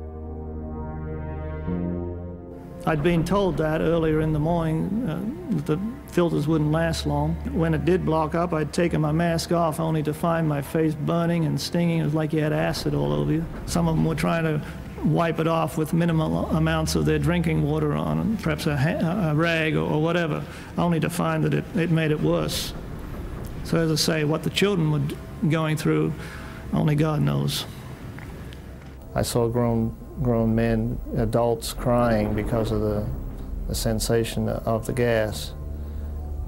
I'd been told that earlier in the morning, that the filters wouldn't last long. When it did block up, I'd taken my mask off only to find my face burning and stinging. It was like you had acid all over you. Some of them were trying to wipe it off with minimal amounts of their drinking water on, perhaps a rag or whatever, only to find that it made it worse. So as I say, what the children were going through, only God knows. I saw grown men, adults, crying because of the sensation of the gas.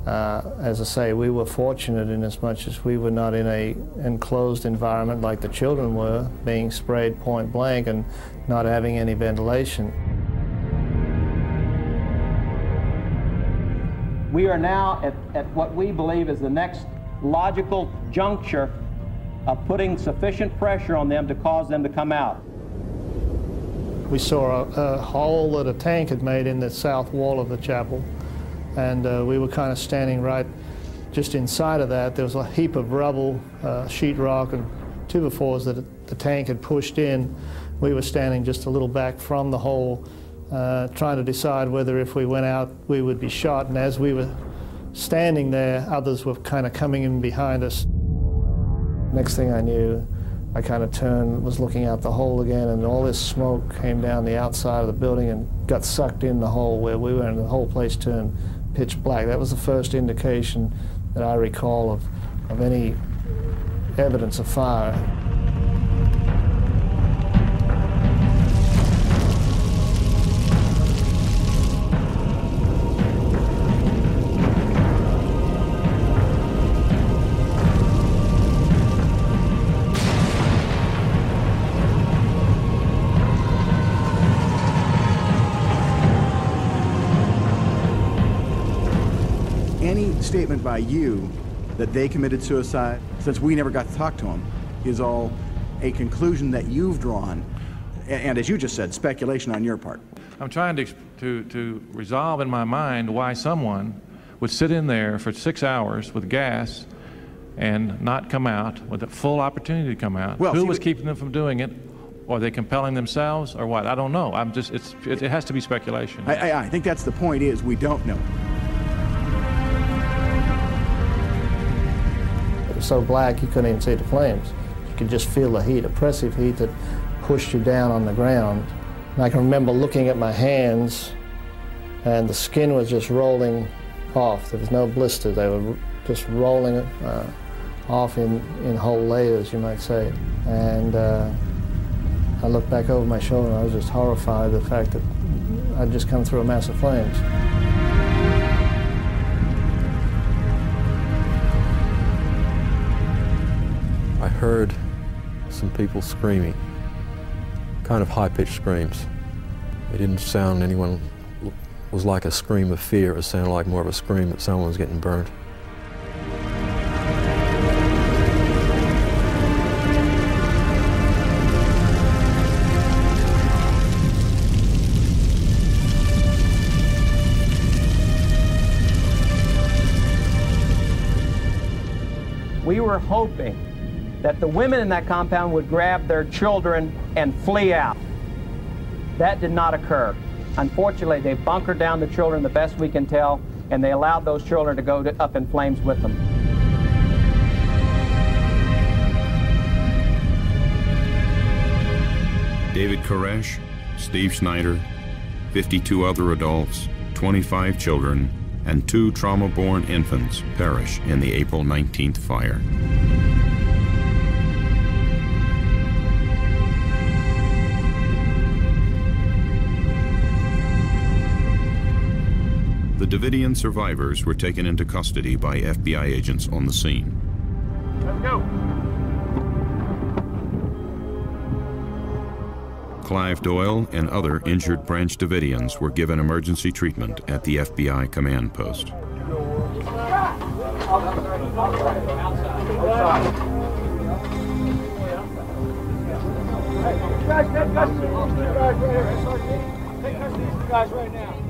As I say, we were fortunate in as much as we were not in an enclosed environment like the children were, being sprayed point blank and not having any ventilation. We are now at what we believe is the next logical juncture of putting sufficient pressure on them to cause them to come out. We saw a hole that a tank had made in the south wall of the chapel, and we were kind of standing right just inside of that. There was a heap of rubble, sheetrock, and 2x4s that the tank had pushed in. We were standing just a little back from the hole, trying to decide whether if we went out we would be shot, and as we were standing there, others were kind of coming in behind us. Next thing I knew, I kind of turned, was looking out the hole again, and all this smoke came down the outside of the building and got sucked in the hole where we were, and the whole place turned pitch black. That was the first indication that I recall of any evidence of fire. Any statement by you that they committed suicide, since we never got to talk to them, is all a conclusion that you've drawn, and as you just said, speculation on your part. I'm trying to resolve in my mind why someone would sit in there for 6 hours with gas and not come out with a full opportunity to come out. Well, who was keeping them from doing it? Are they compelling themselves or what? I don't know. It has to be speculation. I think that's the point, is we don't know. So black you couldn't even see the flames. You could just feel the heat, oppressive heat that pushed you down on the ground. And I can remember looking at my hands, and the skin was just rolling off. There was no blister. They were just rolling off in whole layers, you might say. And I looked back over my shoulder and I was just horrified at the fact that I'd just come through a mass of flames. I heard some people screaming, kind of high-pitched screams. It didn't sound anyone was like a scream of fear. It sounded like more of a scream that someone was getting burnt. We were hoping that the women in that compound would grab their children and flee out. That did not occur. Unfortunately, they bunkered down the children the best we can tell, and they allowed those children to go up in flames with them. David Koresh, Steve Schneider, 52 other adults, 25 children, and 2 trauma-born infants perish in the April 19th fire. The Davidian survivors were taken into custody by FBI agents on the scene. Let's go. Clive Doyle and other injured Branch Davidians were given emergency treatment at the FBI command post.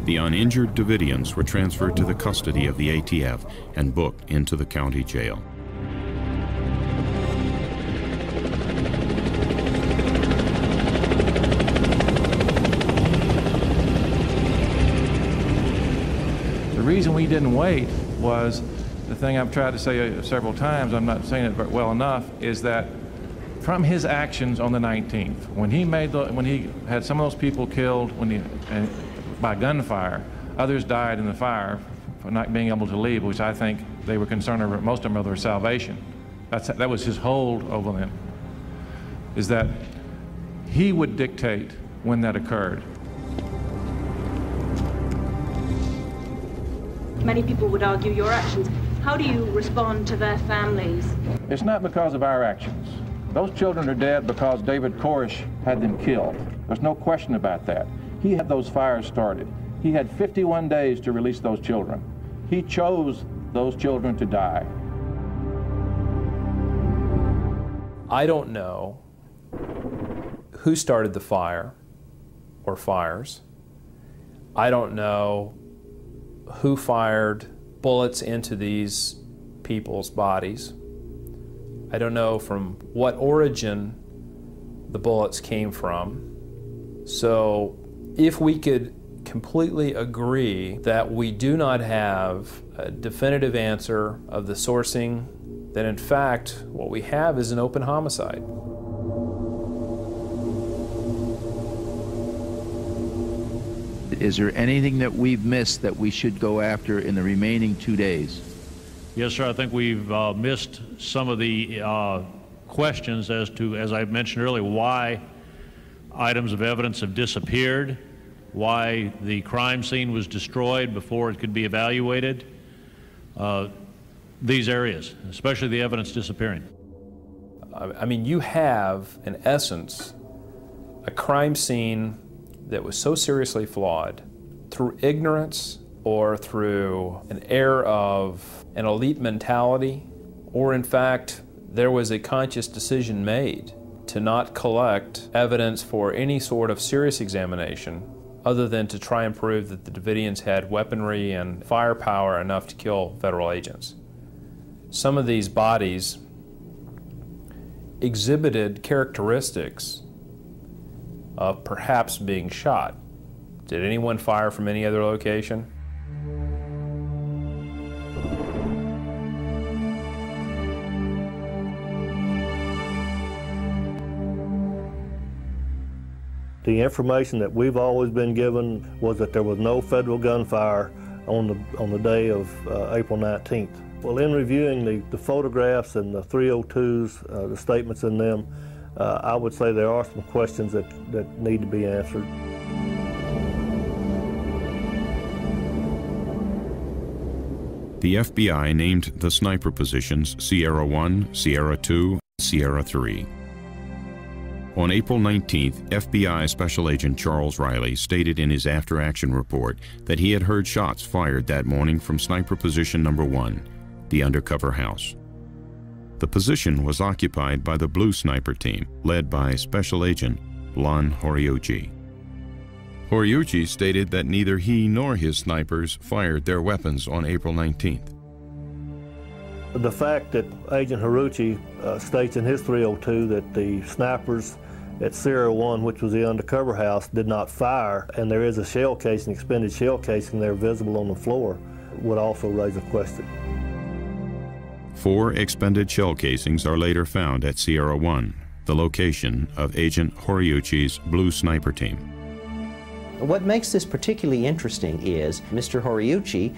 The uninjured Davidians were transferred to the custody of the ATF and booked into the county jail. The reason we didn't wait was the thing I've tried to say several times, I'm not saying it well enough, is that from his actions on the 19th, when he had some of those people killed by gunfire, others died in the fire for not being able to leave, which I think they were concerned over, most of them, of their salvation. That was his hold over them, is that he would dictate when that occurred. Many people would argue your actions. How do you respond to their families? It's not because of our actions. Those children are dead because David Koresh had them killed. There's no question about that. He had those fires started. He had 51 days to release those children. He chose those children to die. I don't know who started the fire or fires. I don't know who fired bullets into these people's bodies. I don't know from what origin the bullets came from. So if we could completely agree that we do not have a definitive answer of the sourcing, then in fact what we have is an open homicide. Is there anything that we've missed that we should go after in the remaining 2 days? Yes, sir. I think we've missed some of the questions as to, as I mentioned earlier, why items of evidence have disappeared, why the crime scene was destroyed before it could be evaluated. These areas, especially the evidence disappearing. I mean, you have, in essence, a crime scene that was so seriously flawed through ignorance or through an air of an elite mentality, or in fact, there was a conscious decision made to not collect evidence for any sort of serious examination other than to try and prove that the Davidians had weaponry and firepower enough to kill federal agents. Some of these bodies exhibited characteristics of perhaps being shot. Did anyone fire from any other location? The information that we've always been given was that there was no federal gunfire on the day of April 19th. Well, in reviewing the photographs and the 302s, the statements in them, I would say there are some questions that need to be answered. The FBI named the sniper positions Sierra 1, Sierra 2, Sierra 3. On April 19th, FBI Special Agent Charles Riley stated in his after-action report that he had heard shots fired that morning from sniper position number 1, the undercover house. The position was occupied by the Blue Sniper team, led by Special Agent Lon Horiuchi. Horiuchi stated that neither he nor his snipers fired their weapons on April 19th. The fact that Agent Horiuchi states in his 302 that the snipers at Sierra 1, which was the undercover house, did not fire, and there is a shell casing, expended shell casing there visible on the floor, would also raise a question. 4 expended shell casings are later found at Sierra 1, the location of Agent Horiuchi's Blue Sniper team. What makes this particularly interesting is Mr. Horiuchi,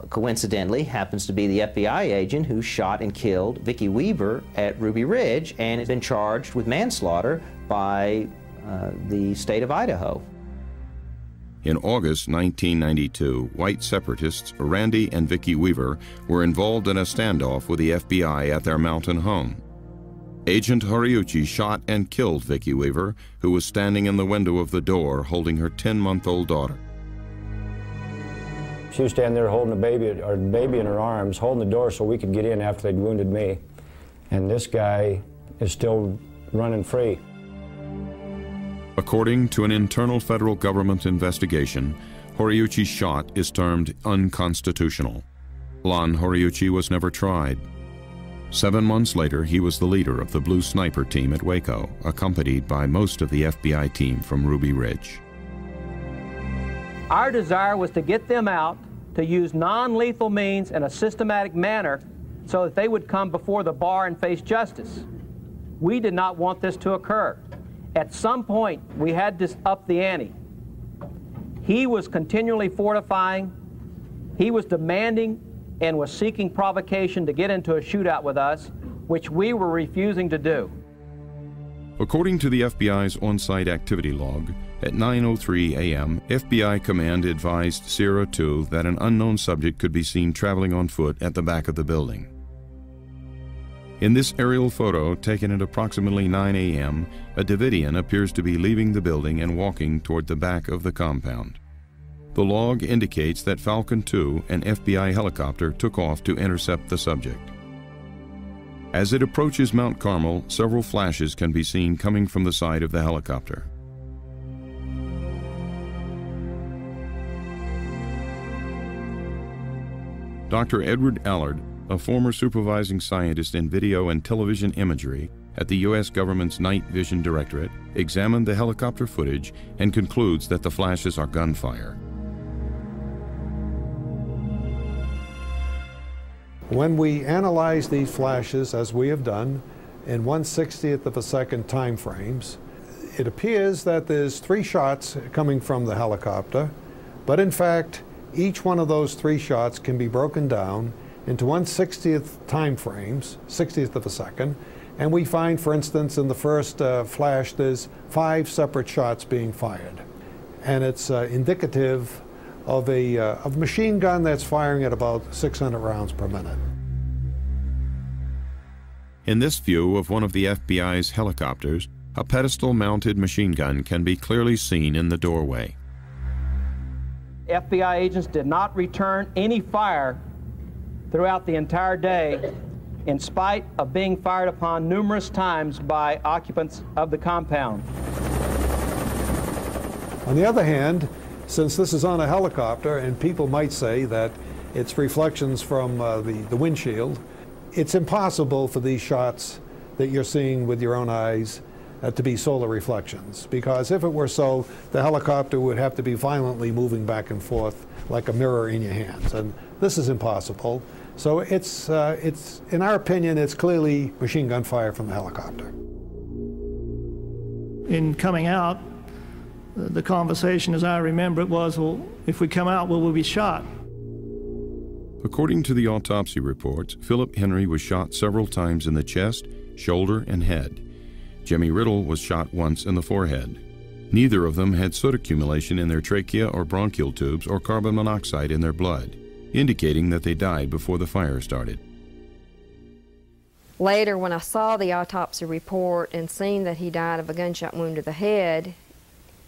coincidentally, happens to be the FBI agent who shot and killed Vicki Weaver at Ruby Ridge and has been charged with manslaughter by the state of Idaho. In August 1992, white separatists Randy and Vicki Weaver were involved in a standoff with the FBI at their mountain home. Agent Horiuchi shot and killed Vicki Weaver, who was standing in the window of the door holding her 10-month-old daughter. She was standing there holding a baby in her arms, holding the door so we could get in after they'd wounded me. And this guy is still running free. According to an internal federal government investigation, Horiuchi's shot is termed unconstitutional. Lon Horiuchi was never tried. 7 months later, he was the leader of the Blue Sniper team at Waco, accompanied by most of the FBI team from Ruby Ridge. Our desire was to get them out, to use non-lethal means in a systematic manner so that they would come before the bar and face justice. We did not want this to occur. At some point, we had to up the ante. He was continually fortifying. He was demanding and was seeking provocation to get into a shootout with us, which we were refusing to do. According to the FBI's on-site activity log, at 9:03 a.m., FBI command advised Sierra 2 that an unknown subject could be seen traveling on foot at the back of the building. In this aerial photo, taken at approximately 9 a.m., a Davidian appears to be leaving the building and walking toward the back of the compound. The log indicates that Falcon 2, an FBI helicopter, took off to intercept the subject. As it approaches Mount Carmel, several flashes can be seen coming from the side of the helicopter. Dr. Edward Allard, a former supervising scientist in video and television imagery at the U.S. government's Night Vision Directorate, examined the helicopter footage and concludes that the flashes are gunfire. When we analyze these flashes, as we have done, in 1/60th of a second time frames, it appears that there's 3 shots coming from the helicopter, but in fact, each one of those 3 shots can be broken down into 1/60th time frames, 60th of a second, and we find, for instance, in the first flash, there's 5 separate shots being fired. And it's indicative of a machine gun that's firing at about 600 rounds per minute. In this view of one of the FBI's helicopters, a pedestal-mounted machine gun can be clearly seen in the doorway. FBI agents did not return any fire throughout the entire day, in spite of being fired upon numerous times by occupants of the compound. On the other hand, since this is on a helicopter and people might say that it's reflections from the windshield, it's impossible for these shots that you're seeing with your own eyes to be solar reflections, because if it were so, the helicopter would have to be violently moving back and forth like a mirror in your hands, and this is impossible. So it's in our opinion, it's clearly machine gun fire from the helicopter. In coming out, the conversation, as I remember it, was, well, if we come out, will we be shot? According to the autopsy reports, Philip Henry was shot several times in the chest, shoulder, and head. Jimmy Riddle was shot once in the forehead. Neither of them had soot accumulation in their trachea or bronchial tubes or carbon monoxide in their blood, indicating that they died before the fire started. Later, when I saw the autopsy report and seen that he died of a gunshot wound to the head,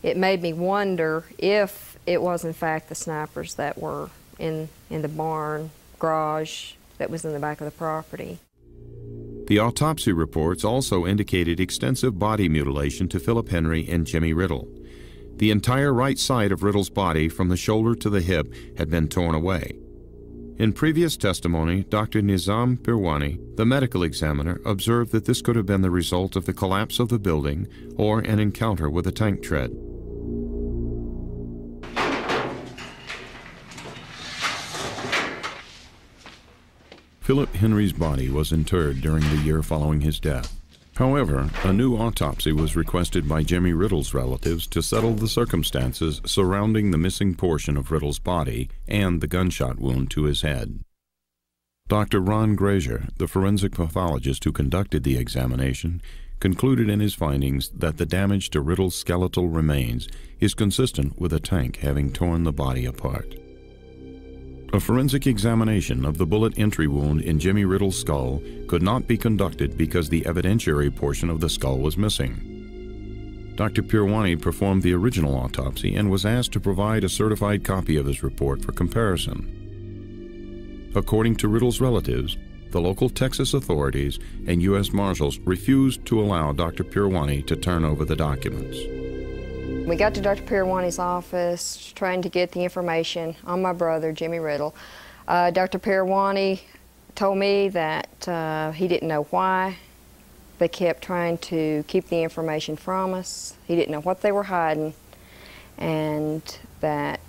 it made me wonder if it was in fact the snipers that were in the barn garage that was in the back of the property. The autopsy reports also indicated extensive body mutilation to Philip Henry and Jimmy Riddle. The entire right side of Riddle's body from the shoulder to the hip had been torn away. In previous testimony, Dr. Nizam Pirwani, the medical examiner, observed that this could have been the result of the collapse of the building or an encounter with a tank tread. Philip Henry's body was interred during the year following his death. However, a new autopsy was requested by Jimmy Riddle's relatives to settle the circumstances surrounding the missing portion of Riddle's body and the gunshot wound to his head. Dr. Ron Grazier, the forensic pathologist who conducted the examination, concluded in his findings that the damage to Riddle's skeletal remains is consistent with a tank having torn the body apart. A forensic examination of the bullet entry wound in Jimmy Riddle's skull could not be conducted because the evidentiary portion of the skull was missing. Dr. Pirwani performed the original autopsy and was asked to provide a certified copy of his report for comparison. According to Riddle's relatives, the local Texas authorities and U.S. Marshals refused to allow Dr. Pirwani to turn over the documents. We got to Dr. Pirwani's office trying to get the information on my brother, Jimmy Riddle. Dr. Pirwani told me that he didn't know why they kept trying to keep the information from us. He didn't know what they were hiding, and that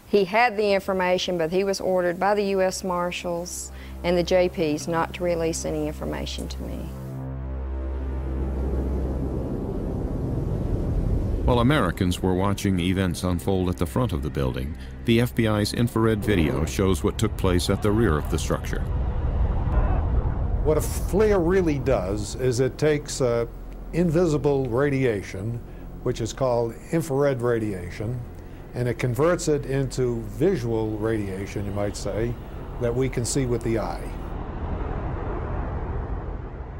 he had the information, but he was ordered by the U.S. Marshals and the JPs not to release any information to me. While Americans were watching events unfold at the front of the building, the FBI's infrared video shows what took place at the rear of the structure. What a FLIR really does is it takes invisible radiation, which is called infrared radiation, and it converts it into visual radiation, you might say, that we can see with the eye.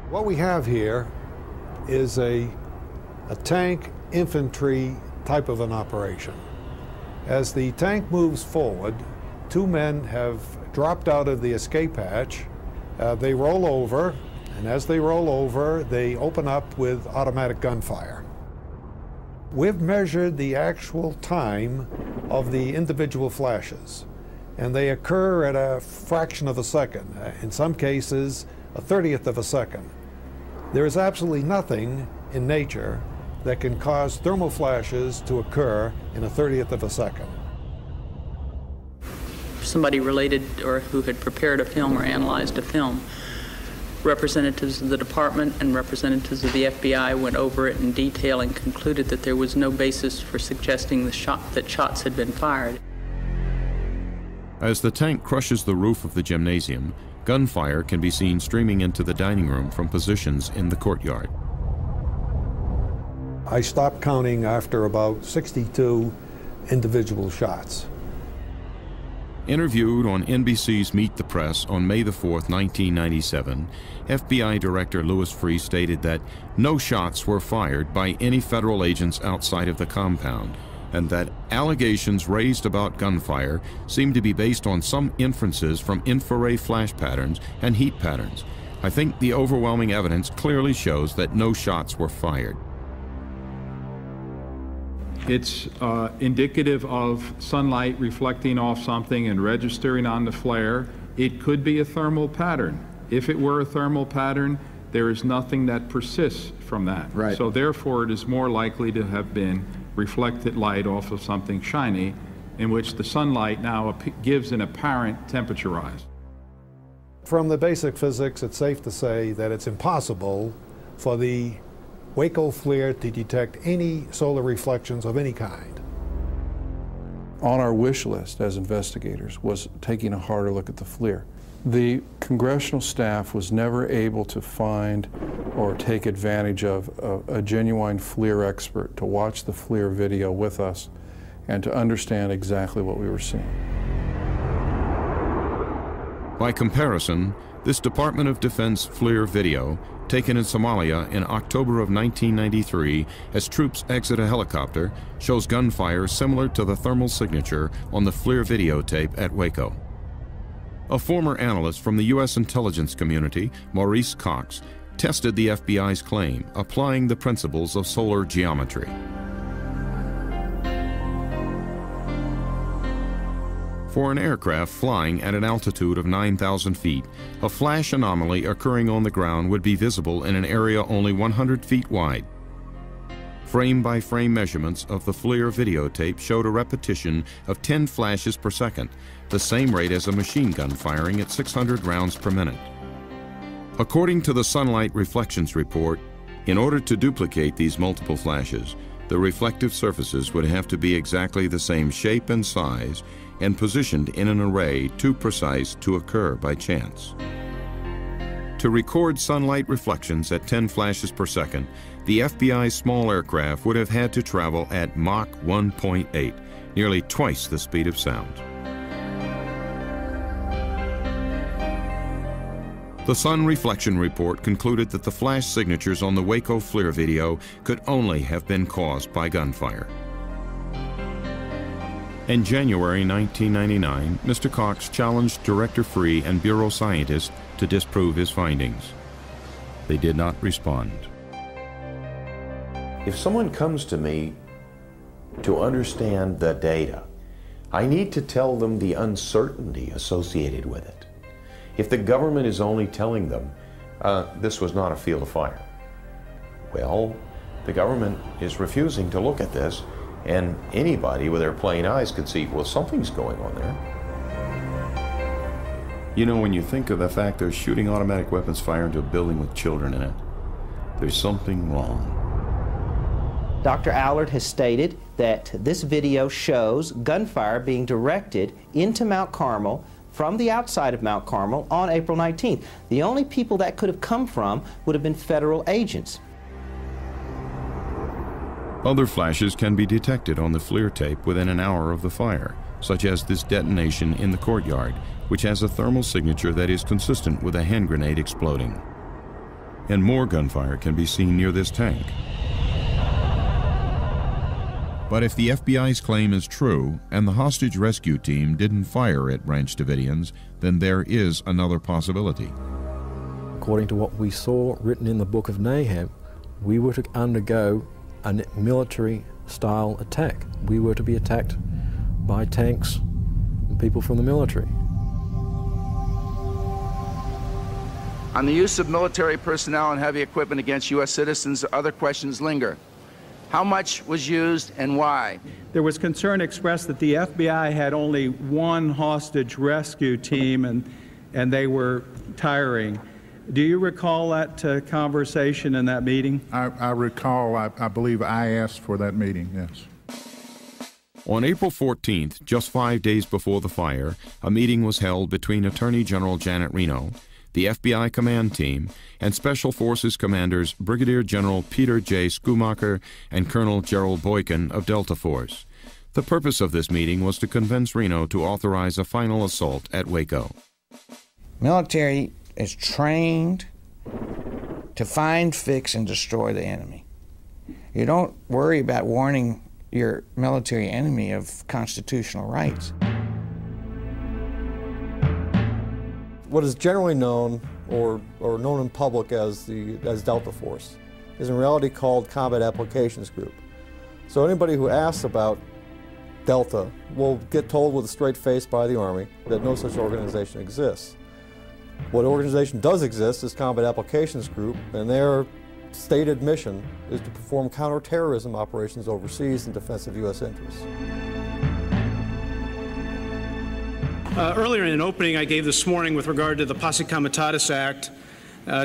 What we have here is a tank infantry type of an operation. As the tank moves forward, two men have dropped out of the escape hatch. They roll over, and as they roll over, they open up with automatic gunfire. We've measured the actual time of the individual flashes, and they occur at a fraction of a second, in some cases a 30th of a second. There is absolutely nothing in nature that can cause thermal flashes to occur in a 30th of a second. Somebody related or who had prepared a film or analyzed a film, representatives of the department and representatives of the FBI went over it in detail and concluded that there was no basis for suggesting that shots had been fired. As the tank crushes the roof of the gymnasium, gunfire can be seen streaming into the dining room from positions in the courtyard. I stopped counting after about 62 individual shots. Interviewed on NBC's Meet the Press on May the 4th, 1997, FBI Director Louis Freeh stated that no shots were fired by any federal agents outside of the compound, and that allegations raised about gunfire seemed to be based on some inferences from infrared flash patterns and heat patterns. I think the overwhelming evidence clearly shows that no shots were fired. It's indicative of sunlight reflecting off something and registering on the flare. It could be a thermal pattern. If it were a thermal pattern, there is nothing that persists from that. Right. So therefore, it is more likely to have been reflected light off of something shiny, in which the sunlight now gives an apparent temperature rise. From the basic physics, it's safe to say that it's impossible for the Waco FLIR to detect any solar reflections of any kind. On our wish list as investigators was taking a harder look at the FLIR. The congressional staff was never able to find or take advantage of a genuine FLIR expert to watch the FLIR video with us and to understand exactly what we were seeing. By comparison, this Department of Defense FLIR video, taken in Somalia in October of 1993 as troops exit a helicopter, shows gunfire similar to the thermal signature on the FLIR videotape at Waco. A former analyst from the U.S. intelligence community, Maurice Cox, tested the FBI's claim, applying the principles of solar geometry. For an aircraft flying at an altitude of 9,000 feet, a flash anomaly occurring on the ground would be visible in an area only 100 feet wide. Frame-by-frame measurements of the FLIR videotape showed a repetition of 10 flashes per second, the same rate as a machine gun firing at 600 rounds per minute. According to the Sunlight Reflections Report, in order to duplicate these multiple flashes, the reflective surfaces would have to be exactly the same shape and size and positioned in an array too precise to occur by chance. To record sunlight reflections at 10 flashes per second, the FBI's small aircraft would have had to travel at Mach 1.8, nearly twice the speed of sound. The Sun Reflection Report concluded that the flash signatures on the Waco FLIR video could only have been caused by gunfire. In January 1999, Mr. Cox challenged Director Freeh and Bureau scientists to disprove his findings. They did not respond. If someone comes to me to understand the data. I need to tell them the uncertainty associated with it. If the government is only telling them this was not a field of fire, well, the government is refusing to look at this, and anybody with their plain eyes could see, well, something's going on there. You know, when you think of the fact they're shooting automatic weapons fire into a building with children in it, there's something wrong. Dr. Allard has stated that this video shows gunfire being directed into Mount Carmel from the outside of Mount Carmel on April 19th. The only people that could have come from would have been federal agents. Other flashes can be detected on the FLIR tape within an hour of the fire, such as this detonation in the courtyard, which has a thermal signature that is consistent with a hand grenade exploding. And more gunfire can be seen near this tank. But if the FBI's claim is true, and the hostage rescue team didn't fire at Branch Davidians, then there is another possibility. According to what we saw written in the Book of Nahum, we were to undergo a military-style attack. We were to be attacked by tanks and people from the military. On the use of military personnel and heavy equipment against U.S. citizens, other questions linger. How much was used and why? There was concern expressed that the FBI had only one hostage rescue team and they were tiring. Do you recall that conversation in that meeting? I recall, I believe I asked for that meeting, yes. On April 14th, just 5 days before the fire, a meeting was held between Attorney General Janet Reno, the FBI command team, and Special Forces commanders Brigadier General Peter J. Schumacher and Colonel Gerald Boykin of Delta Force. The purpose of this meeting was to convince Reno to authorize a final assault at Waco. Military is trained to find, fix, and destroy the enemy. You don't worry about warning your military enemy of constitutional rights. What is generally known or known in public as Delta Force is in reality called Combat Applications Group. So anybody who asks about Delta will get told with a straight face by the Army that no such organization exists. What organization does exist is Combat Applications Group, and their stated mission is to perform counterterrorism operations overseas in defense of U.S. interests. Earlier in an opening I gave this morning with regard to the Posse Comitatus Act,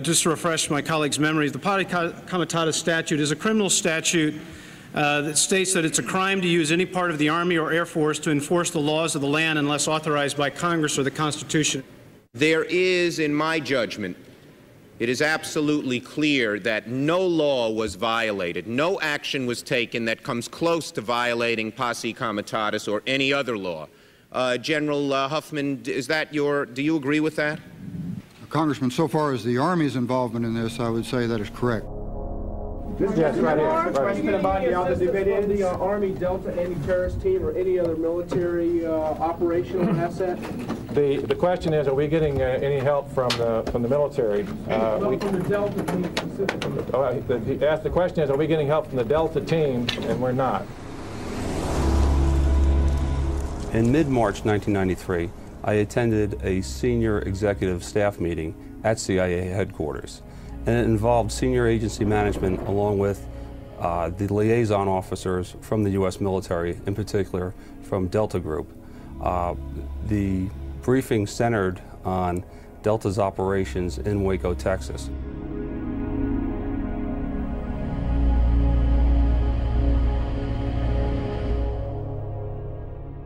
just to refresh my colleagues' memories, the Posse Comitatus statute is a criminal statute that states that it's a crime to use any part of the Army or Air Force to enforce the laws of the land unless authorized by Congress or the Constitution. There is, in my judgment, it is absolutely clear that no law was violated, no action was taken that comes close to violating Posse Comitatus or any other law. General Huffman, do you agree with that? Congressman, so far as the Army's involvement in this, I would say that is correct. Yes, right here. Question about the Army Delta anti-terrorist team or any other military operational asset? The question is, are we getting any help from the military? From the Delta team specifically. The question is, are we getting help from the Delta team? And we're not. In mid-March 1993, I attended a senior executive staff meeting at CIA headquarters, and it involved senior agency management along with the liaison officers from the U.S. military, in particular from Delta Group. The briefing centered on Delta's operations in Waco, Texas.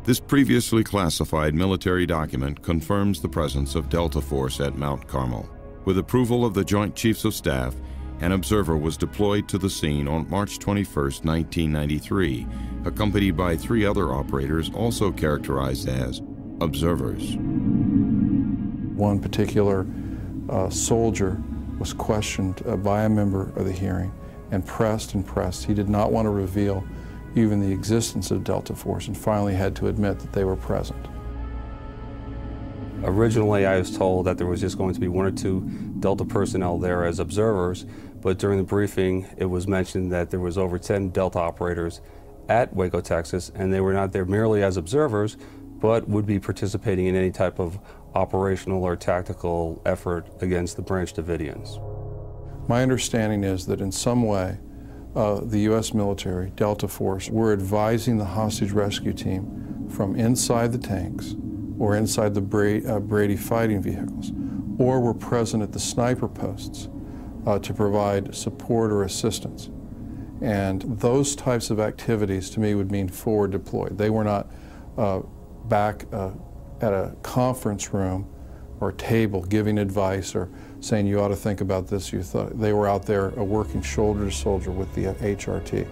This previously classified military document confirms the presence of Delta Force at Mount Carmel. With approval of the Joint Chiefs of Staff, an observer was deployed to the scene on March 21, 1993, accompanied by 3 other operators also characterized as observers. One particular soldier was questioned by a member of the hearing and pressed and pressed. He did not want to reveal even the existence of Delta Force, and finally had to admit that they were present. Originally, I was told that there was just going to be 1 or 2 Delta personnel there as observers, but during the briefing, it was mentioned that there was over 10 Delta operators at Waco, Texas, and they were not there merely as observers, but would be participating in any type of operational or tactical effort against the Branch Davidians. My understanding is that in some way, the U.S. military, Delta Force, were advising the hostage rescue team from inside the tanks or inside the Brady fighting vehicles, or were present at the sniper posts to provide support or assistance. And those types of activities, to me, would mean forward deployed. They were not back at a conference room or table giving advice or saying you ought to think about this. They were out there working shoulder to shoulder with the HRT.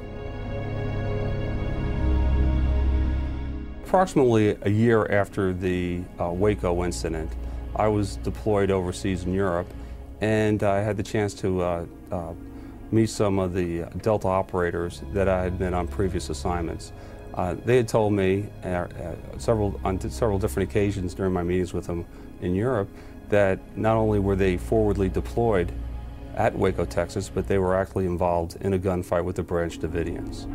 Approximately a year after the Waco incident, I was deployed overseas in Europe, and I had the chance to meet some of the Delta operators that I had been on previous assignments. They had told me on several different occasions during my meetings with them in Europe that not only were they forwardly deployed at Waco, Texas, but they were actually involved in a gunfight with the Branch Davidians.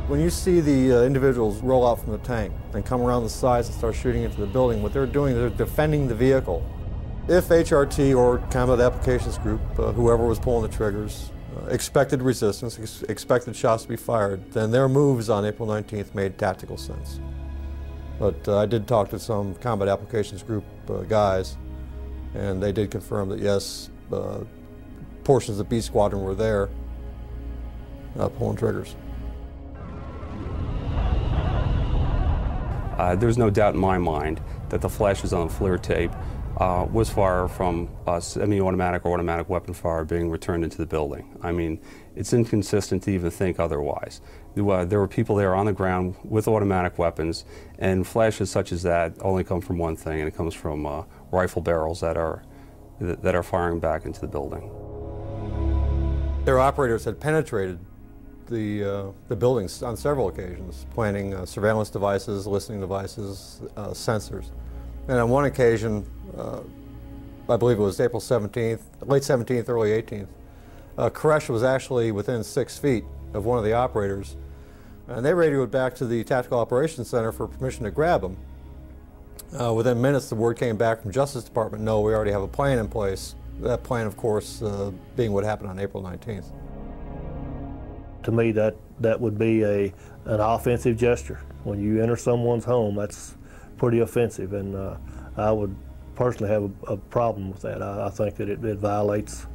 When you see the individuals roll out from the tank and come around the sides and start shooting into the building, what they're doing, they're defending the vehicle. If HRT or Combat Applications Group, whoever was pulling the triggers, expected resistance, expected shots to be fired, then their moves on April 19th made tactical sense. But I did talk to some Combat Applications Group guys, and they did confirm that yes, portions of B Squadron were there pulling triggers. There's no doubt in my mind that the flashes on the FLIR tape was fire from semi-automatic or automatic weapon fire being returned into the building. I mean, it's inconsistent to even think otherwise. There were people there on the ground with automatic weapons, and flashes such as that only come from one thing, and it comes from rifle barrels that are firing back into the building. Their operators had penetrated the buildings on several occasions, planting surveillance devices, listening devices, sensors. And on one occasion, I believe it was April 17th, late 17th, early 18th, Koresh was actually within 6 feet of one of the operators, and they radioed back to the Tactical Operations Center for permission to grab him. Within minutes, the word came back from Justice Department, no, we already have a plan in place. That plan, of course, being what happened on April 19th. To me, that would be an offensive gesture. When you enter someone's home, that's pretty offensive, and I would personally have a problem with that. I think that it violates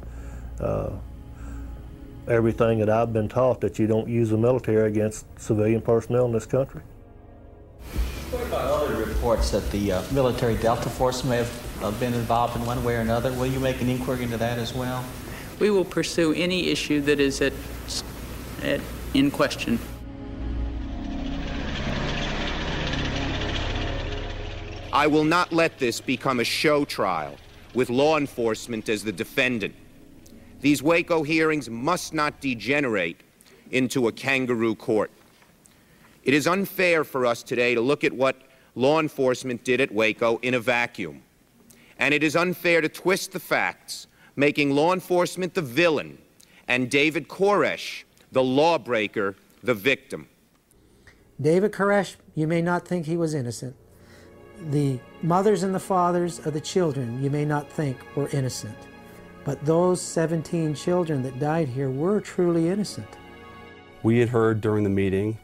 everything that I've been taught, that you don't use the military against civilian personnel in this country. What about other reports that the military Delta Force may have been involved in one way or another? Will you make an inquiry into that as well? We will pursue any issue that is in question. I will not let this become a show trial with law enforcement as the defendant. These Waco hearings must not degenerate into a kangaroo court. It is unfair for us today to look at what law enforcement did at Waco in a vacuum. And it is unfair to twist the facts, making law enforcement the villain and David Koresh, the lawbreaker, the victim. David Koresh, you may not think he was innocent. The mothers and the fathers of the children you may not think were innocent. But those 17 children that died here were truly innocent. We had heard during the meeting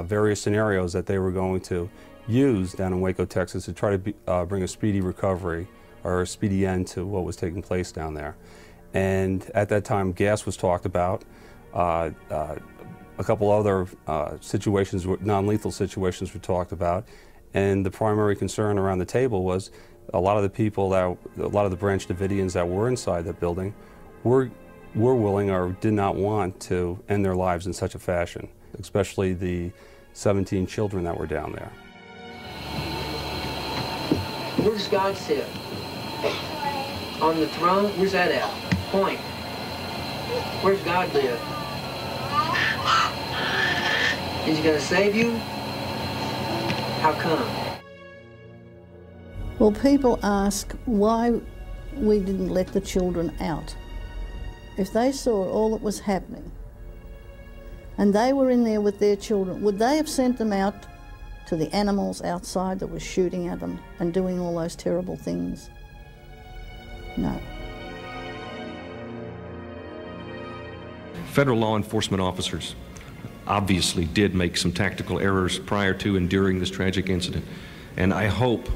various scenarios that they were going to use down in Waco, Texas to try to bring a speedy recovery or a speedy end to what was taking place down there. And at that time, gas was talked about. A couple other situations, non-lethal situations were talked about. And the primary concern around the table was a lot of the people a lot of the Branch Davidians that were inside that building were willing or did not want to end their lives in such a fashion, especially the 17 children that were down there. Where's God sit? On the throne? Where's that at? Point. Where's God live? Is he going to save you? How come? Well, people ask why we didn't let the children out. If they saw all that was happening, and they were in there with their children, would they have sent them out to the animals outside that were shooting at them and doing all those terrible things? No. Federal law enforcement officers obviously did make some tactical errors prior to and during this tragic incident, and I hope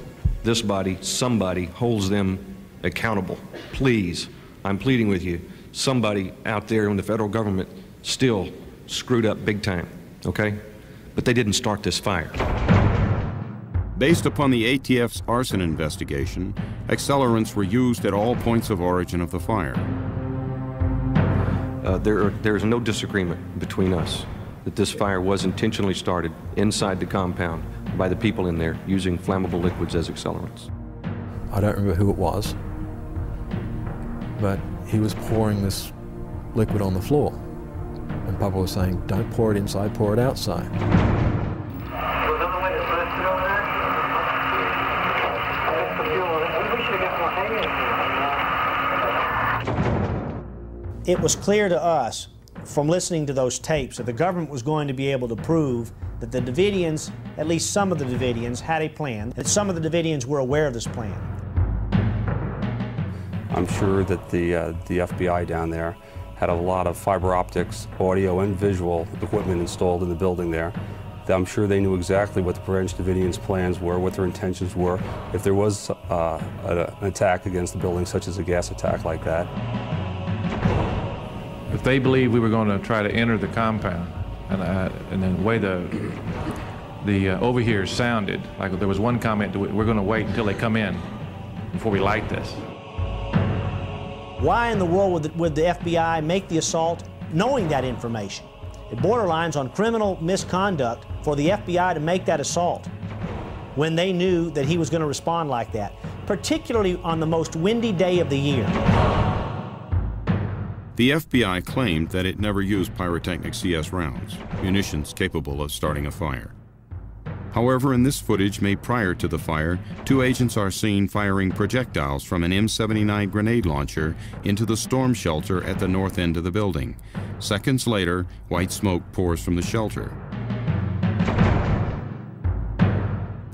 this body, somebody, holds them accountable. Please, I'm pleading with you, somebody out there in the federal government still screwed up big time, okay? But they didn't start this fire. Based upon the ATF's arson investigation, accelerants were used at all points of origin of the fire. There's no disagreement between us that this fire was intentionally started inside the compound by the people in there using flammable liquids as accelerants. I don't remember who it was, but he was pouring this liquid on the floor. And Papa was saying, don't pour it inside, pour it outside. It was clear to us from listening to those tapes that the government was going to be able to prove that the Davidians, at least some of the Davidians, had a plan, that some of the Davidians were aware of this plan. I'm sure that the FBI down there had a lot of fiber optics, audio, and visual equipment installed in the building there. I'm sure they knew exactly what the French Davidians' plans were, what their intentions were, if there was an attack against the building, such as a gas attack like that. If they believed we were going to try to enter the compound, and then the way the overhears sounded, like there was one comment, we're going to wait until they come in before we light this. Why in the world would the FBI make the assault knowing that information? It borderlines on criminal misconduct for the FBI to make that assault when they knew that he was going to respond like that, particularly on the most windy day of the year. The FBI claimed that it never used pyrotechnic CS rounds, munitions capable of starting a fire. However, in this footage made prior to the fire, two agents are seen firing projectiles from an M79 grenade launcher into the storm shelter at the north end of the building. Seconds later, white smoke pours from the shelter.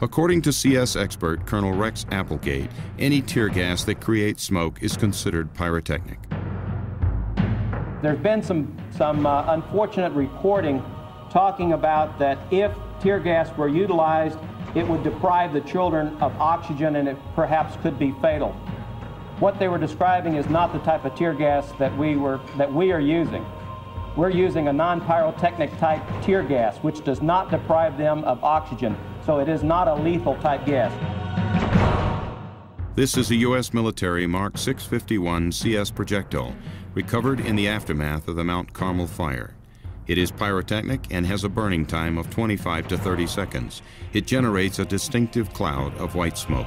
According to CS expert Colonel Rex Applegate, any tear gas that creates smoke is considered pyrotechnic. There's been some unfortunate reporting talking about that if tear gas were utilized, it would deprive the children of oxygen and it perhaps could be fatal. What they were describing is not the type of tear gas that we are using. We're using a non-pyrotechnic type tear gas, which does not deprive them of oxygen, so it is not a lethal type gas. This is a U.S. military Mark 651 CS projectile recovered in the aftermath of the Mount Carmel fire. It is pyrotechnic and has a burning time of 25 to 30 seconds. It generates a distinctive cloud of white smoke.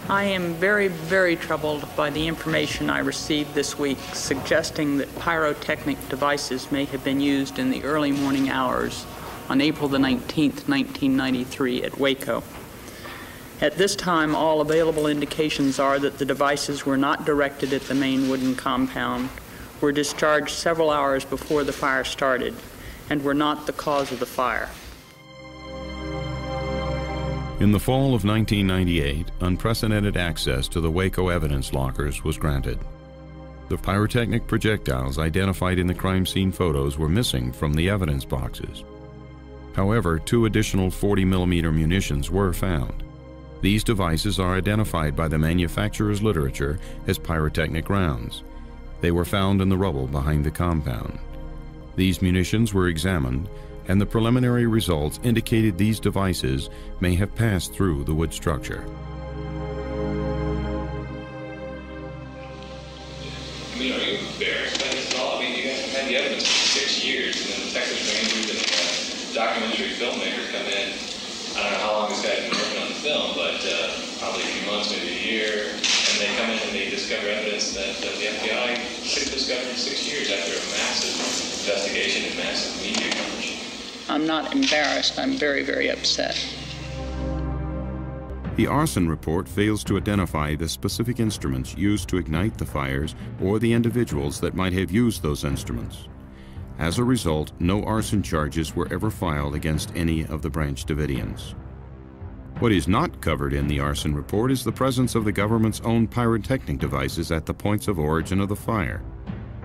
I am very, very troubled by the information I received this week suggesting that pyrotechnic devices may have been used in the early morning hours on April the 19th, 1993 at Waco. At this time, all available indications are that the devices were not directed at the main wooden compound, were discharged several hours before the fire started, and were not the cause of the fire. In the fall of 1998, unprecedented access to the Waco evidence lockers was granted. The pyrotechnic projectiles identified in the crime scene photos were missing from the evidence boxes. However, 2 additional 40mm munitions were found. These devices are identified by the manufacturer's literature as pyrotechnic rounds. They were found in the rubble behind the compound. These munitions were examined, and the preliminary results indicated these devices may have passed through the wood structure. I mean, are you embarrassed by this at all? I mean, you guys have had the evidence for 6 years, and then the Texas Rangers and documentary filmmakers come in. I don't know how long this guy's been working on the film, but probably a few months, maybe a year, and they come in and they discover evidence that the FBI should have discovered in 6 years after a massive investigation and massive media coverage. I'm not embarrassed. I'm very, very upset. The arson report fails to identify the specific instruments used to ignite the fires or the individuals that might have used those instruments. As a result, no arson charges were ever filed against any of the Branch Davidians. What is not covered in the arson report is the presence of the government's own pyrotechnic devices at the points of origin of the fire.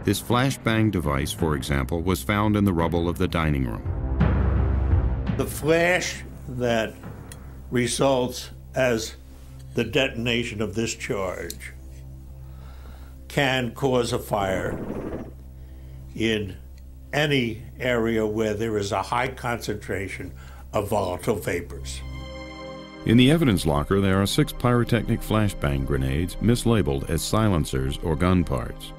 This flashbang device, for example, was found in the rubble of the dining room. The flash that results as the detonation of this charge can cause a fire in any area where there is a high concentration of volatile vapors. In the evidence locker, there are 6 pyrotechnic flashbang grenades mislabeled as silencers or gun parts.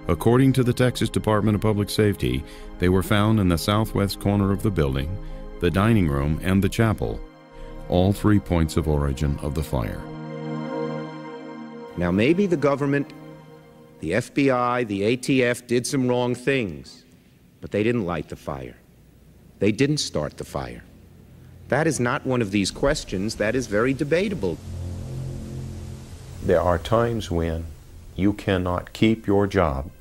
According to the Texas Department of Public Safety, they were found in the southwest corner of the building, the dining room, and the chapel, all 3 points of origin of the fire. Now, maybe the government, the FBI, the ATF did some wrong things, but they didn't light the fire. They didn't start the fire. That is not one of these questions that is very debatable. There are times when you cannot keep your job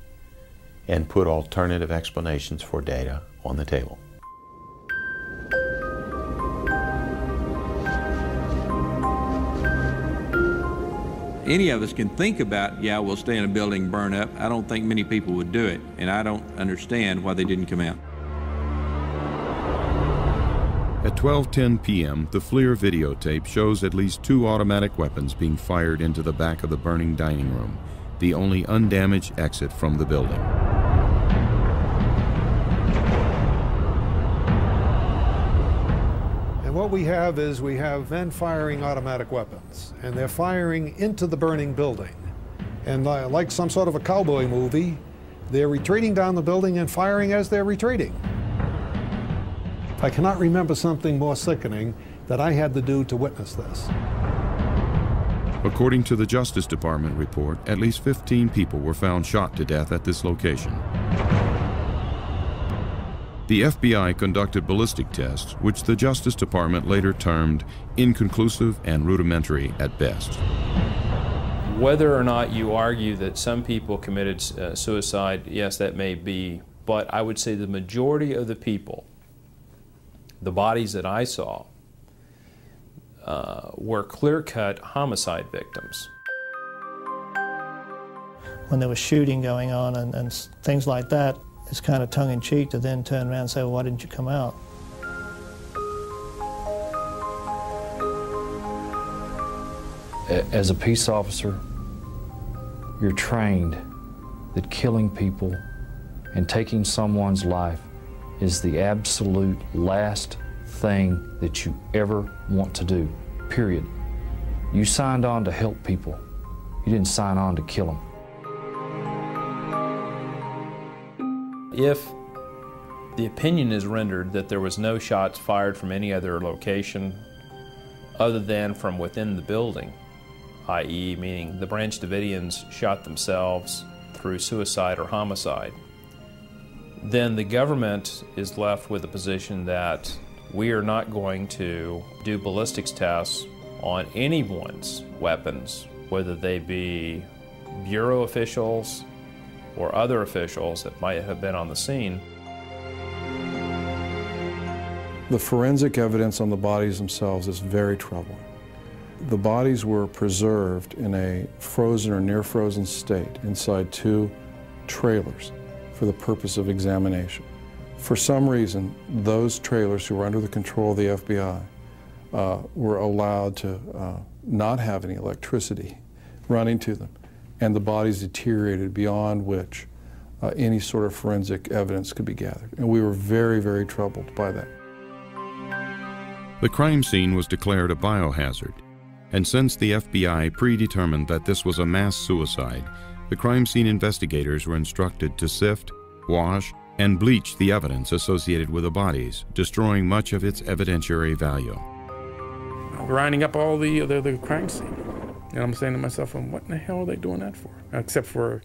and put alternative explanations for data on the table. Any of us can think about, yeah, we'll stay in a building, burn up. I don't think many people would do it, and I don't understand why they didn't come out. At 12:10 p.m., the FLIR videotape shows at least 2 automatic weapons being fired into the back of the burning dining room, the only undamaged exit from the building. And what we have is we have men firing automatic weapons, and they're firing into the burning building. And like some sort of a cowboy movie, they're retreating down the building and firing as they're retreating. I cannot remember something more sickening that I had to do to witness this. According to the Justice Department report, at least 15 people were found shot to death at this location. The FBI conducted ballistic tests, which the Justice Department later termed inconclusive and rudimentary at best. Whether or not you argue that some people committed suicide, yes, that may be, but I would say the majority of the people, the bodies that I saw, were clear-cut homicide victims. When there was shooting going on and things like that, it's kind of tongue-in-cheek to then turn around and say, well, why didn't you come out? As a peace officer, you're trained that killing people and taking someone's life is the absolute last thing that you ever want to do, period. You signed on to help people. You didn't sign on to kill them. If the opinion is rendered that there was no shots fired from any other location other than from within the building, i.e. meaning the Branch Davidians shot themselves through suicide or homicide, then the government is left with a position that we are not going to do ballistics tests on anyone's weapons, whether they be Bureau officials or other officials that might have been on the scene. The forensic evidence on the bodies themselves is very troubling. The bodies were preserved in a frozen or near frozen state inside 2 trailers for the purpose of examination. For some reason, those trailers who were under the control of the FBI were allowed to not have any electricity running to them, and the bodies deteriorated beyond which any sort of forensic evidence could be gathered. And we were very, very troubled by that. The crime scene was declared a biohazard, and since the FBI predetermined that this was a mass suicide, the crime scene investigators were instructed to sift, wash, and bleach the evidence associated with the bodies, destroying much of its evidentiary value. Grinding up all the crime scene. And I'm saying to myself, well, what in the hell are they doing that for? Except for,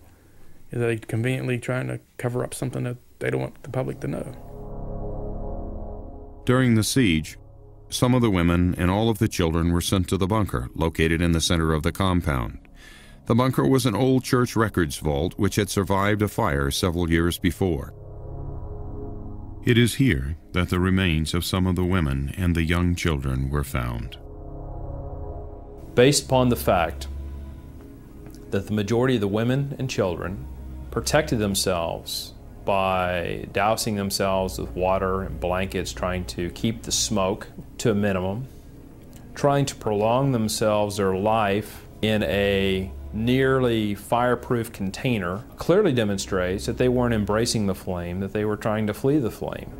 is they conveniently trying to cover up something that they don't want the public to know. During the siege, some of the women and all of the children were sent to the bunker, located in the center of the compound. The bunker was an old church records vault which had survived a fire several years before. It is here that the remains of some of the women and the young children were found. Based upon the fact that the majority of the women and children protected themselves by dousing themselves with water and blankets, trying to keep the smoke to a minimum, trying to prolong themselves, their life, in a nearly fireproof container, clearly demonstrates that they weren't embracing the flame, that they were trying to flee the flame.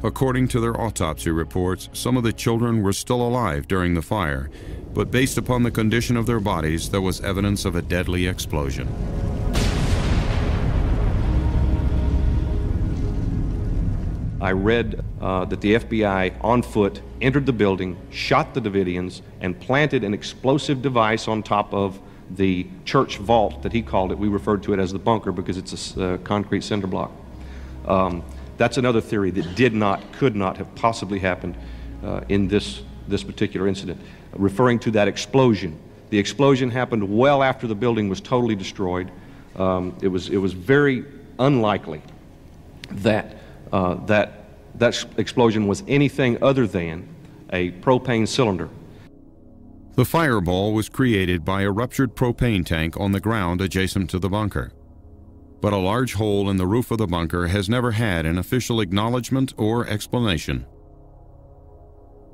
According to their autopsy reports, some of the children were still alive during the fire, but based upon the condition of their bodies, there was evidence of a deadly explosion. I read that the FBI on foot entered the building, shot the Davidians, and planted an explosive device on top of the church vault that he called it. We referred to it as the bunker because it's a concrete cinder block. That's another theory that could not have possibly happened in this particular incident, referring to that explosion. The explosion happened well after the building was totally destroyed. It was very unlikely that that explosion was anything other than a propane cylinder. The fireball was created by a ruptured propane tank on the ground adjacent to the bunker. But a large hole in the roof of the bunker has never had an official acknowledgement or explanation.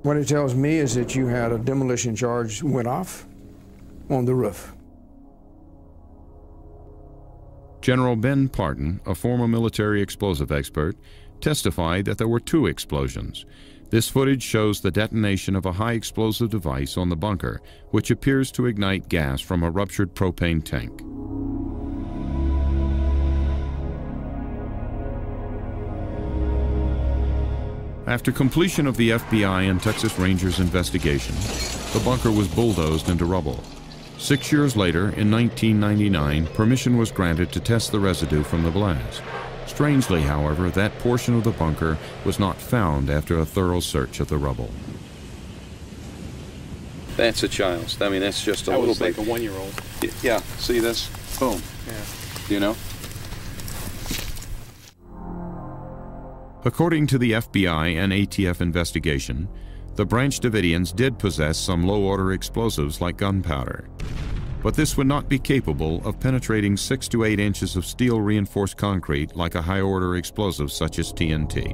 What it tells me is that you had a demolition charge went off on the roof. General Ben Parton, a former military explosive expert, testified that there were 2 explosions. This footage shows the detonation of a high explosive device on the bunker, which appears to ignite gas from a ruptured propane tank. After completion of the FBI and Texas Rangers investigation, the bunker was bulldozed into rubble. 6 years later, in 1999, permission was granted to test the residue from the blast. Strangely, however, that portion of the bunker was not found after a thorough search of the rubble. That's a child's. I mean, that's just a little bit. Like a 1-year-old. Yeah, see this? Boom. Yeah. You know? According to the FBI and ATF investigation, the Branch Davidians did possess some low-order explosives like gunpowder. But this would not be capable of penetrating 6 to 8 inches of steel-reinforced concrete like a high-order explosive such as TNT.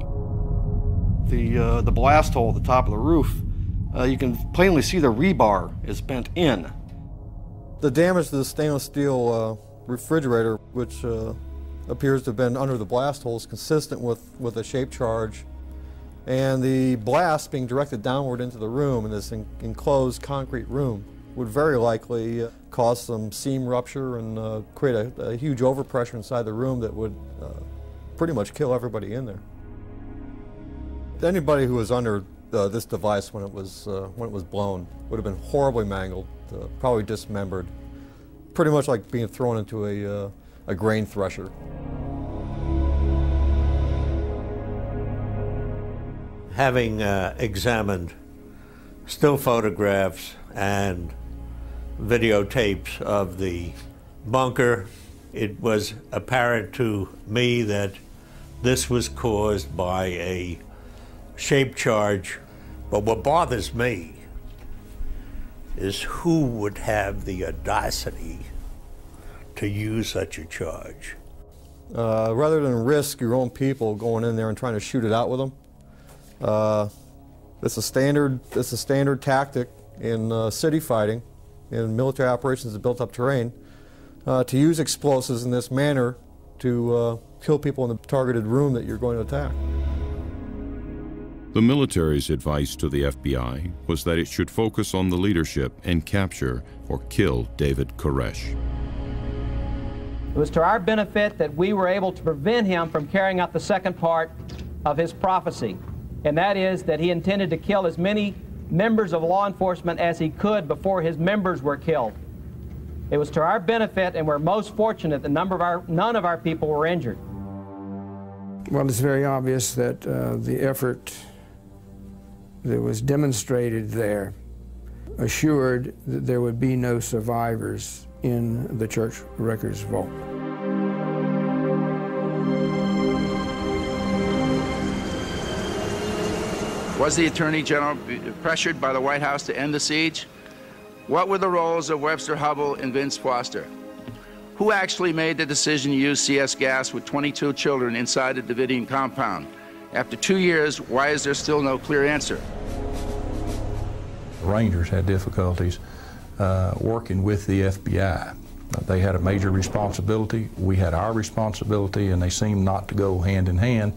The blast hole at the top of the roof, you can plainly see the rebar is bent in. The damage to the stainless steel refrigerator, which appears to have been under the blast hole, is consistent with a shape charge, and the blast being directed downward into the room in this enclosed concrete room would very likely cause some seam rupture and create a huge overpressure inside the room that would pretty much kill everybody in there. Anybody who was under this device when it was blown would have been horribly mangled, probably dismembered, pretty much like being thrown into a grain thresher. Having examined still photographs and videotapes of the bunker, it was apparent to me that this was caused by a shape charge. But what bothers me is who would have the audacity to use such a charge. Rather than risk your own people going in there and trying to shoot it out with them, it's a standard tactic in city fighting, in military operations of built-up terrain, to use explosives in this manner to kill people in the targeted room that you're going to attack. The military's advice to the FBI was that it should focus on the leadership and capture or kill David Koresh. It was to our benefit that we were able to prevent him from carrying out the second part of his prophecy, and that is that he intended to kill as many members of law enforcement as he could before his members were killed. It was to our benefit, and we're most fortunate that none of our people were injured. Well, it's very obvious that the effort that was demonstrated there assured that there would be no survivors in the church records vault. Was the Attorney General pressured by the White House to end the siege? What were the roles of Webster Hubbell and Vince Foster? Who actually made the decision to use CS gas with 22 children inside the Davidian compound? After 2 years, why is there still no clear answer? Rangers had difficulties working with the FBI. They had a major responsibility, we had our responsibility, and they seemed not to go hand in hand.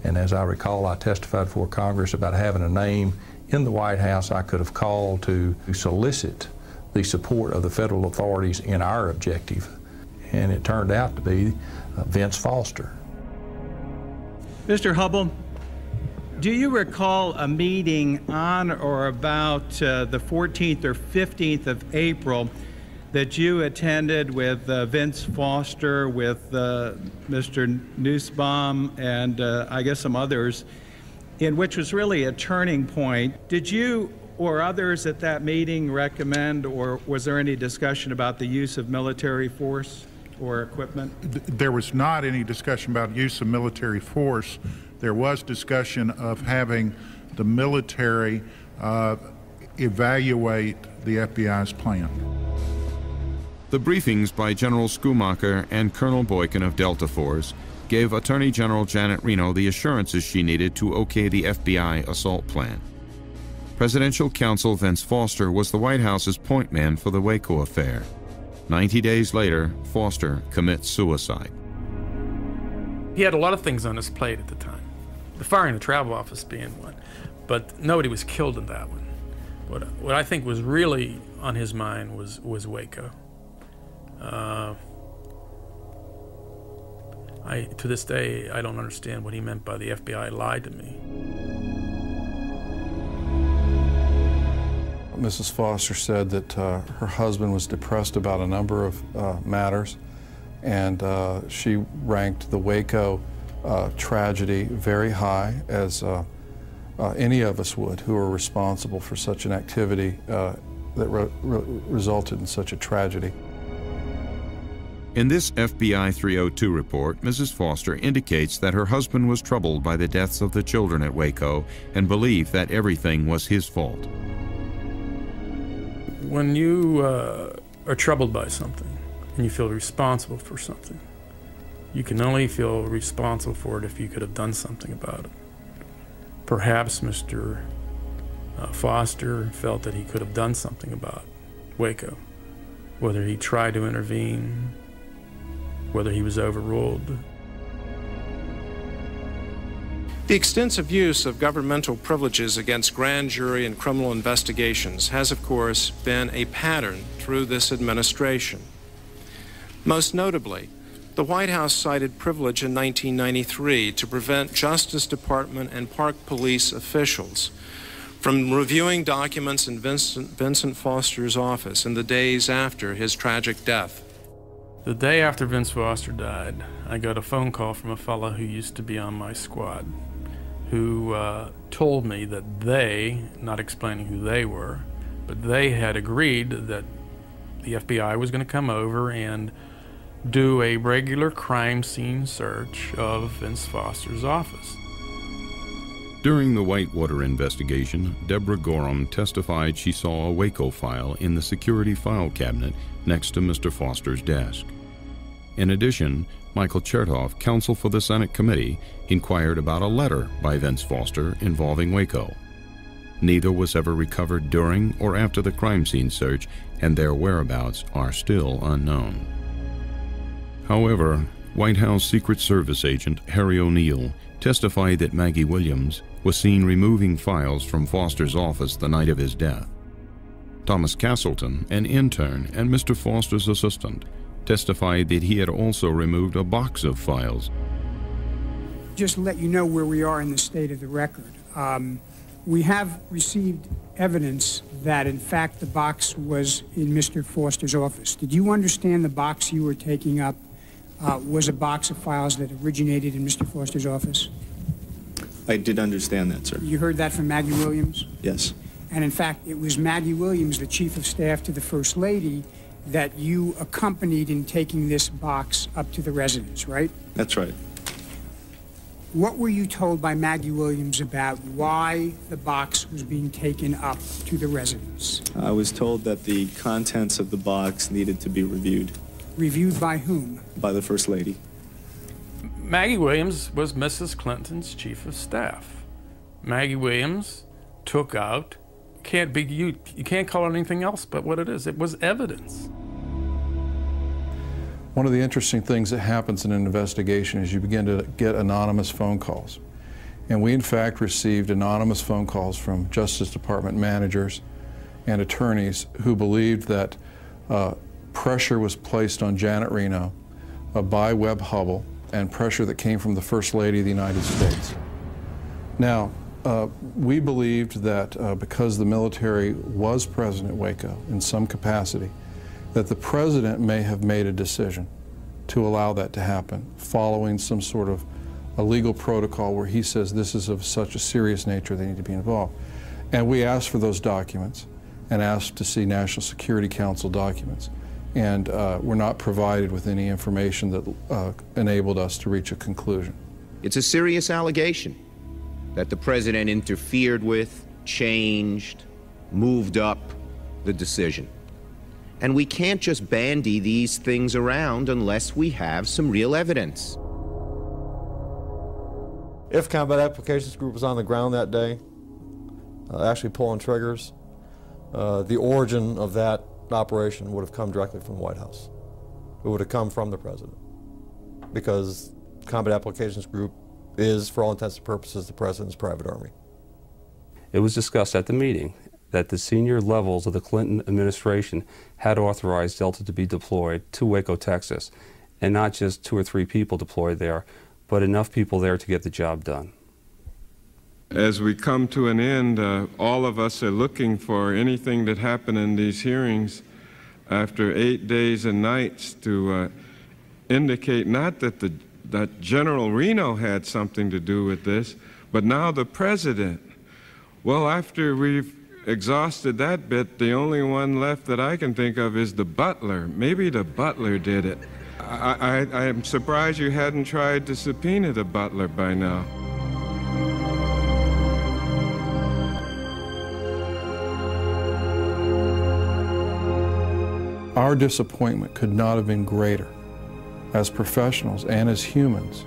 And as I recall, I testified before Congress about having a name in the White House I could have called to solicit the support of the federal authorities in our objective. And it turned out to be Vince Foster. Mr. Hubbell, do you recall a meeting on or about the 14th or 15th of April that you attended with Vince Foster, with Mr. Nussbaum, and I guess some others, in which was really a turning point? Did you or others at that meeting recommend, or was there any discussion about the use of military force or equipment? There was not any discussion about use of military force. There was discussion of having the military evaluate the FBI's plan. The briefings by General Schumacher and Colonel Boykin of Delta Force gave Attorney General Janet Reno the assurances she needed to okay the FBI assault plan. Presidential counsel Vince Foster was the White House's point man for the Waco affair. 90 days later, Foster commits suicide. He had a lot of things on his plate at the time, the firing the travel office being one, but nobody was killed in that one. What I think was really on his mind was Waco. To this day, I don't understand what he meant by the FBI lied to me. Mrs. Foster said that her husband was depressed about a number of matters, and she ranked the Waco tragedy very high, as any of us would who are responsible for such an activity that resulted in such a tragedy. In this FBI 302 report, Mrs. Foster indicates that her husband was troubled by the deaths of the children at Waco and believed that everything was his fault. When you are troubled by something and you feel responsible for something, you can only feel responsible for it if you could have done something about it. Perhaps Mr. Foster felt that he could have done something about Waco, whether he tried to intervene, whether he was overruled. The extensive use of governmental privileges against grand jury and criminal investigations has, of course, been a pattern through this administration. Most notably, the White House cited privilege in 1993 to prevent Justice Department and Park Police officials from reviewing documents in Vincent Foster's office in the days after his tragic death. The day after Vince Foster died, I got a phone call from a fellow who used to be on my squad, who told me that they, not explaining who they were, but they had agreed that the FBI was going to come over and do a regular crime scene search of Vince Foster's office. During the Whitewater investigation, Deborah Gorham testified she saw a Waco file in the security file cabinet next to Mr. Foster's desk. In addition, Michael Chertoff, counsel for the Senate committee, inquired about a letter by Vince Foster involving Waco. Neither was ever recovered during or after the crime scene search, and their whereabouts are still unknown. However, White House Secret Service agent Harry O'Neill testified that Maggie Williams was seen removing files from Foster's office the night of his death. Thomas Castleton, an intern and Mr. Foster's assistant, testified that he had also removed a box of files. Just to let you know where we are in the state of the record. We have received evidence that, in fact, the box was in Mr. Foster's office. Did you understand the box you were taking up was a box of files that originated in Mr. Foster's office? I did understand that, sir. You heard that from Maggie Williams? Yes. And in fact, it was Maggie Williams, the Chief of Staff to the First Lady, that you accompanied in taking this box up to the residence, right? That's right. What were you told by Maggie Williams about why the box was being taken up to the residence? I was told that the contents of the box needed to be reviewed. Reviewed by whom? By the First Lady. Maggie Williams was Mrs. Clinton's Chief of Staff. Maggie Williams took out, you can't call it anything else but what it is. It was evidence. One of the interesting things that happens in an investigation is you begin to get anonymous phone calls. And we in fact received anonymous phone calls from Justice Department managers and attorneys who believed that pressure was placed on Janet Reno by Webb Hubbell, and pressure that came from the First Lady of the United States. Now, we believed that because the military was present at Waco in some capacity, that the President may have made a decision to allow that to happen, following some sort of a legal protocol where he says this is of such a serious nature they need to be involved. And we asked for those documents and asked to see National Security Council documents. And were not provided with any information that enabled us to reach a conclusion. It's a serious allegation that the President interfered with, changed, moved up the decision. And we can't just bandy these things around unless we have some real evidence. If Combat Applications Group was on the ground that day, actually pulling triggers, the origin of that operation would have come directly from the White House. It would have come from the President, because Combat Applications Group is, for all intents and purposes, the President's private army. It was discussed at the meeting that the senior levels of the Clinton administration had authorized Delta to be deployed to Waco, Texas, and not just 2 or 3 people deployed there, but enough people there to get the job done. As we come to an end, all of us are looking for anything that happened in these hearings after 8 days and nights to indicate not that General Reno had something to do with this, but now the President. Well, after we've exhausted that bit, the only one left that I can think of is the butler. Maybe the butler did it. I am surprised you hadn't tried to subpoena the butler by now. Our disappointment could not have been greater as professionals and as humans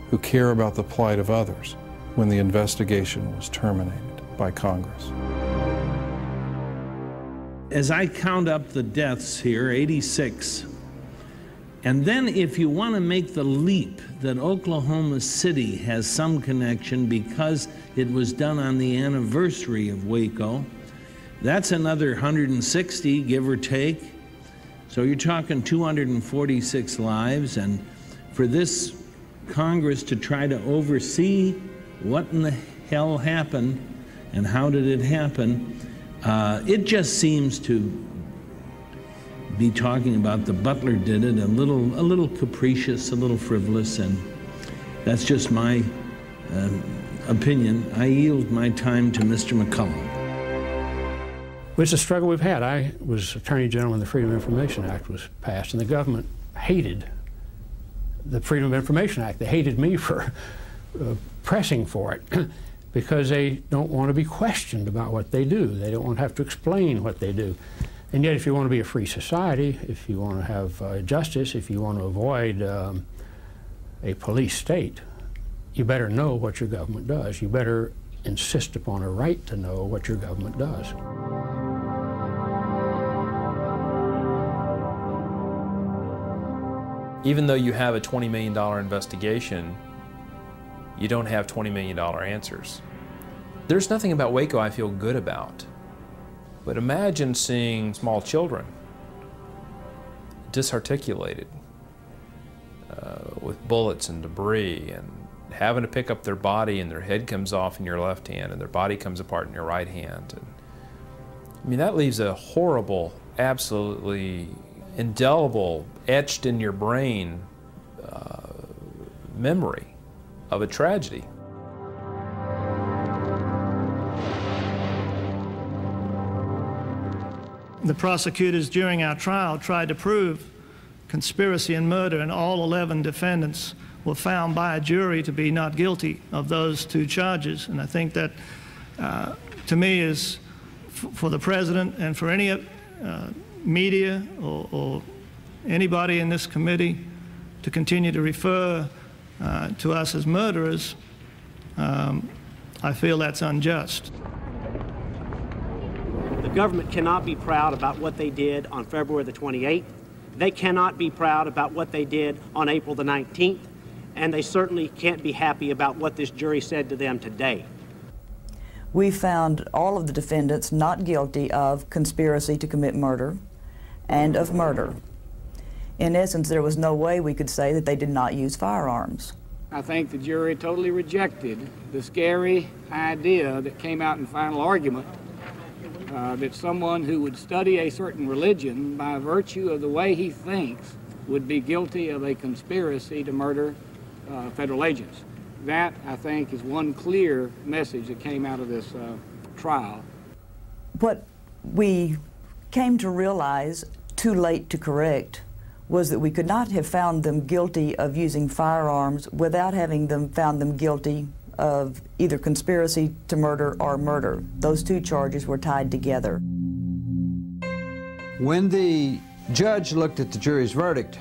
who care about the plight of others when the investigation was terminated by Congress. As I count up the deaths here, 86, and then if you want to make the leap that Oklahoma City has some connection because it was done on the anniversary of Waco, that's another 160, give or take. So you're talking 246 lives, and for this Congress to try to oversee what in the hell happened and how did it happen, it just seems to be talking about the butler did it a little capricious, a little frivolous, and that's just my opinion. I yield my time to Mr. McCullum. It's a struggle we've had. I was Attorney General when the Freedom of Information Act was passed, and the government hated the Freedom of Information Act. They hated me for pressing for it because they don't want to be questioned about what they do. They don't want to have to explain what they do. And yet, if you want to be a free society, if you want to have justice, if you want to avoid a police state, you better know what your government does. You better insist upon a right to know what your government does. Even though you have a $20 million investigation, you don't have $20 million answers. There's nothing about Waco I feel good about. But imagine seeing small children disarticulated with bullets and debris, and having to pick up their body and their head comes off in your left hand and their body comes apart in your right hand. And, I mean, that leaves a horrible, absolutely indelible, etched in your brain memory of a tragedy. The prosecutors during our trial tried to prove conspiracy and murder, and all 11 defendants were found by a jury to be not guilty of those 2 charges. And I think that, to me, is for the president and for any media or anybody in this committee to continue to refer to us as murderers, I feel that's unjust. The government cannot be proud about what they did on February the 28th. They cannot be proud about what they did on April the 19th. And they certainly can't be happy about what this jury said to them today. We found all of the defendants not guilty of conspiracy to commit murder and of murder. In essence, there was no way we could say that they did not use firearms. I think the jury totally rejected the scary idea that came out in final argument that someone who would study a certain religion by virtue of the way he thinks would be guilty of a conspiracy to murder federal agents. That, I think, is one clear message that came out of this trial. What we came to realize, too late to correct, was that we could not have found them guilty of using firearms without having found them guilty of either conspiracy to murder or murder. Those 2 charges were tied together. When the judge looked at the jury's verdict,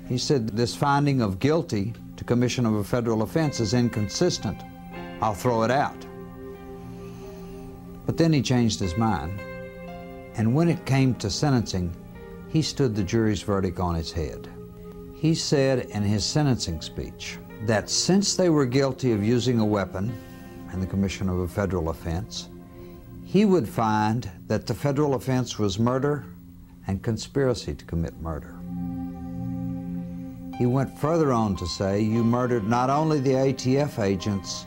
he said this finding of guilty to commission of a federal offense is inconsistent. I'll throw it out. But then he changed his mind, and when it came to sentencing, he stood the jury's verdict on its head. He said in his sentencing speech that since they were guilty of using a weapon in the commission of a federal offense, he would find that the federal offense was murder and conspiracy to commit murder. He went further on to say, you murdered not only the ATF agents,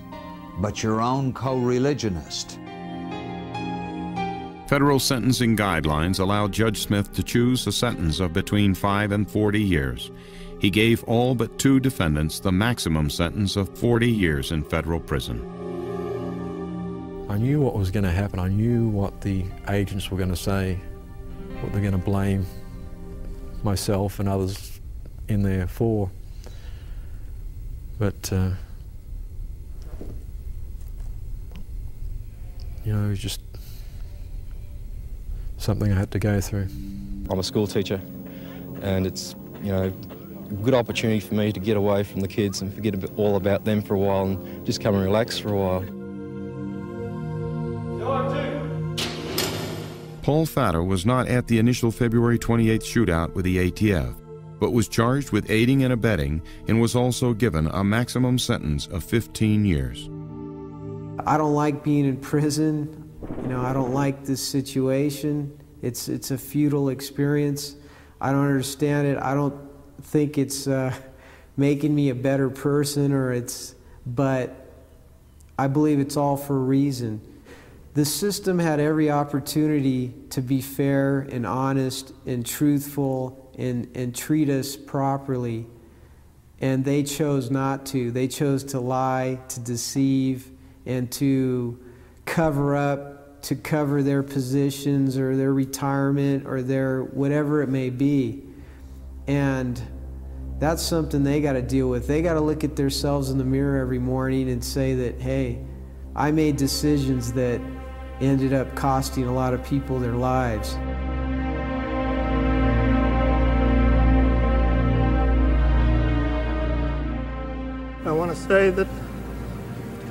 but your own co-religionist. Federal sentencing guidelines allowed Judge Smith to choose a sentence of between 5 and 40 years. He gave all but 2 defendants the maximum sentence of 40 years in federal prison. I knew what was going to happen. I knew what the agents were going to say, what they're going to blame myself and others in there for. But, you know, it was just something I had to go through. I'm a school teacher, and it's, you know, a good opportunity for me to get away from the kids and forget all about them for a while and just come and relax for a while. Paul Fatter was not at the initial February 28th shootout with the ATF, but was charged with aiding and abetting and was also given a maximum sentence of 15 years. I don't like being in prison. You know, I don't like this situation. It's a futile experience. I don't understand it. I don't think it's making me a better person, but I believe it's all for a reason. The system had every opportunity to be fair and honest and truthful and treat us properly, and they chose not to. They chose to lie, to deceive, and to cover up, to cover their positions or their retirement or their whatever it may be. And that's something they got to deal with. They got to look at themselves in the mirror every morning and say that, hey, I made decisions that ended up costing a lot of people their lives. I want to say that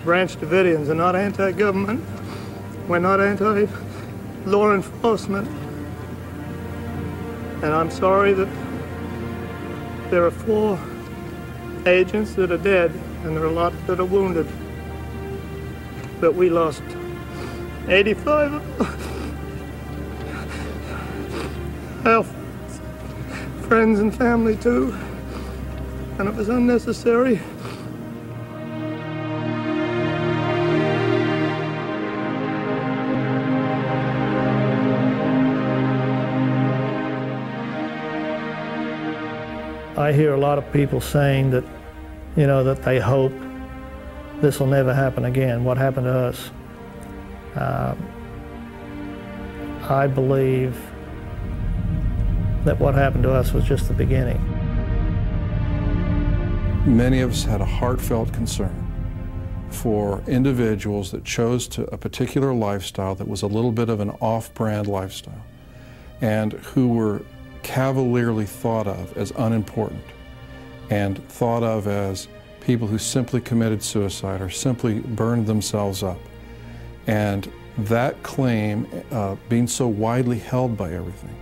Branch Davidians are not anti-government. We're not anti-law enforcement. And I'm sorry that there are 4 agents that are dead and there are a lot that are wounded. But we lost 85 our friends and family too, and it was unnecessary. I hear a lot of people saying that, you know, that they hope this will never happen again, what happened to us. I believe that what happened to us was just the beginning. Many of us had a heartfelt concern for individuals that chose a particular lifestyle that was a little bit of an off-brand lifestyle and who were cavalierly thought of as unimportant and thought of as people who simply committed suicide or simply burned themselves up. And that claim, being so widely held by everything,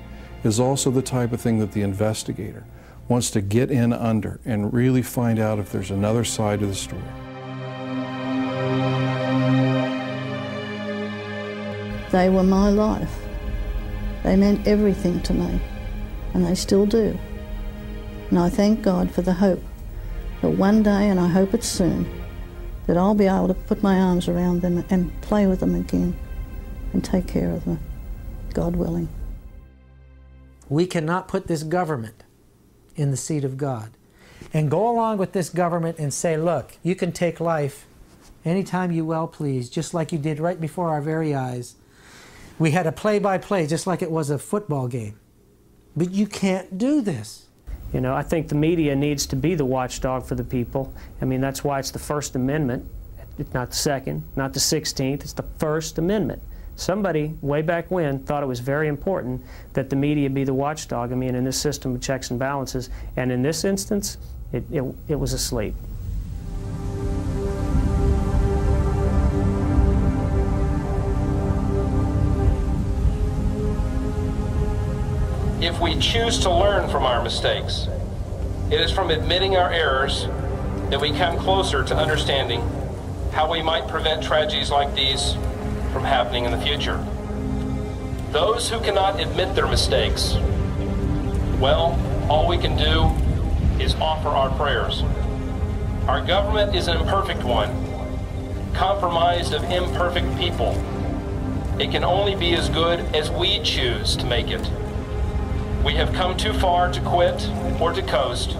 is also the type of thing that the investigator wants to get in under and really find out if there's another side to the story. They were my life. They meant everything to me, and they still do. And I thank God for the hope that one day, and I hope it's soon, that I'll be able to put my arms around them and play with them again and take care of them, God willing. We cannot put this government in the seat of God and go along with this government and say, look, you can take life anytime you well please, just like you did right before our very eyes. We had a play-by-play just like it was a football game. But you can't do this. You know, I think the media needs to be the watchdog for the people. I mean, that's why it's the First Amendment. It's not the Second, not the 16th, it's the First Amendment. Somebody, way back when, thought it was very important that the media be the watchdog, I mean, in this system of checks and balances. And in this instance, it was asleep. If we choose to learn from our mistakes, it is from admitting our errors that we come closer to understanding how we might prevent tragedies like these from happening in the future. Those who cannot admit their mistakes, well, all we can do is offer our prayers. Our government is an imperfect one, compromised of imperfect people. It can only be as good as we choose to make it. We have come too far to quit or to coast.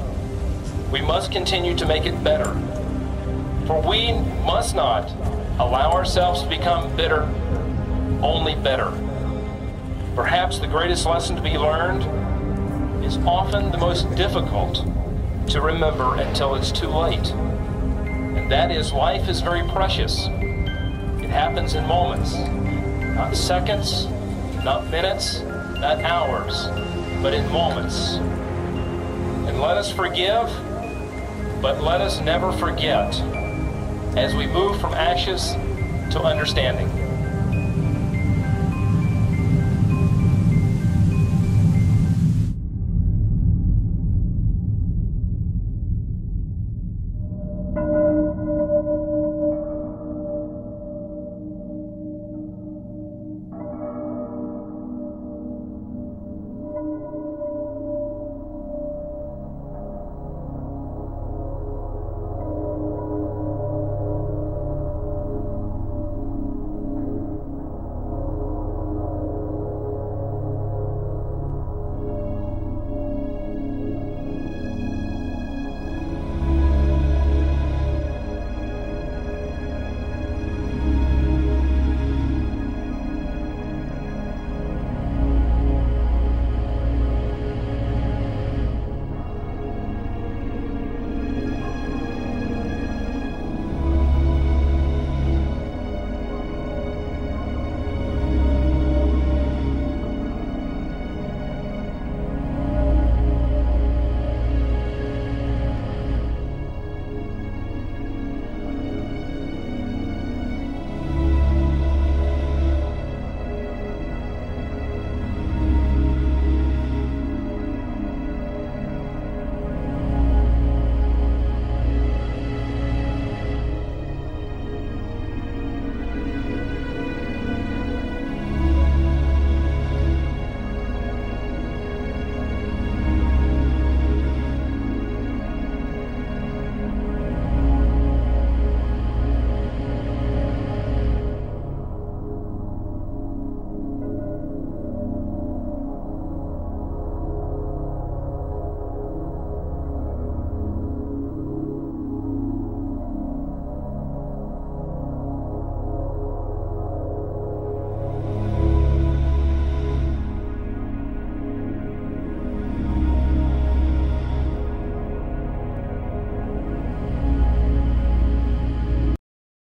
We must continue to make it better. For we must not allow ourselves to become bitter, only better. Perhaps the greatest lesson to be learned is often the most difficult to remember until it's too late. And that is, life is very precious. It happens in moments, not seconds, not minutes, not hours, but in moments. And let us forgive, but let us never forget as we move from ashes to understanding.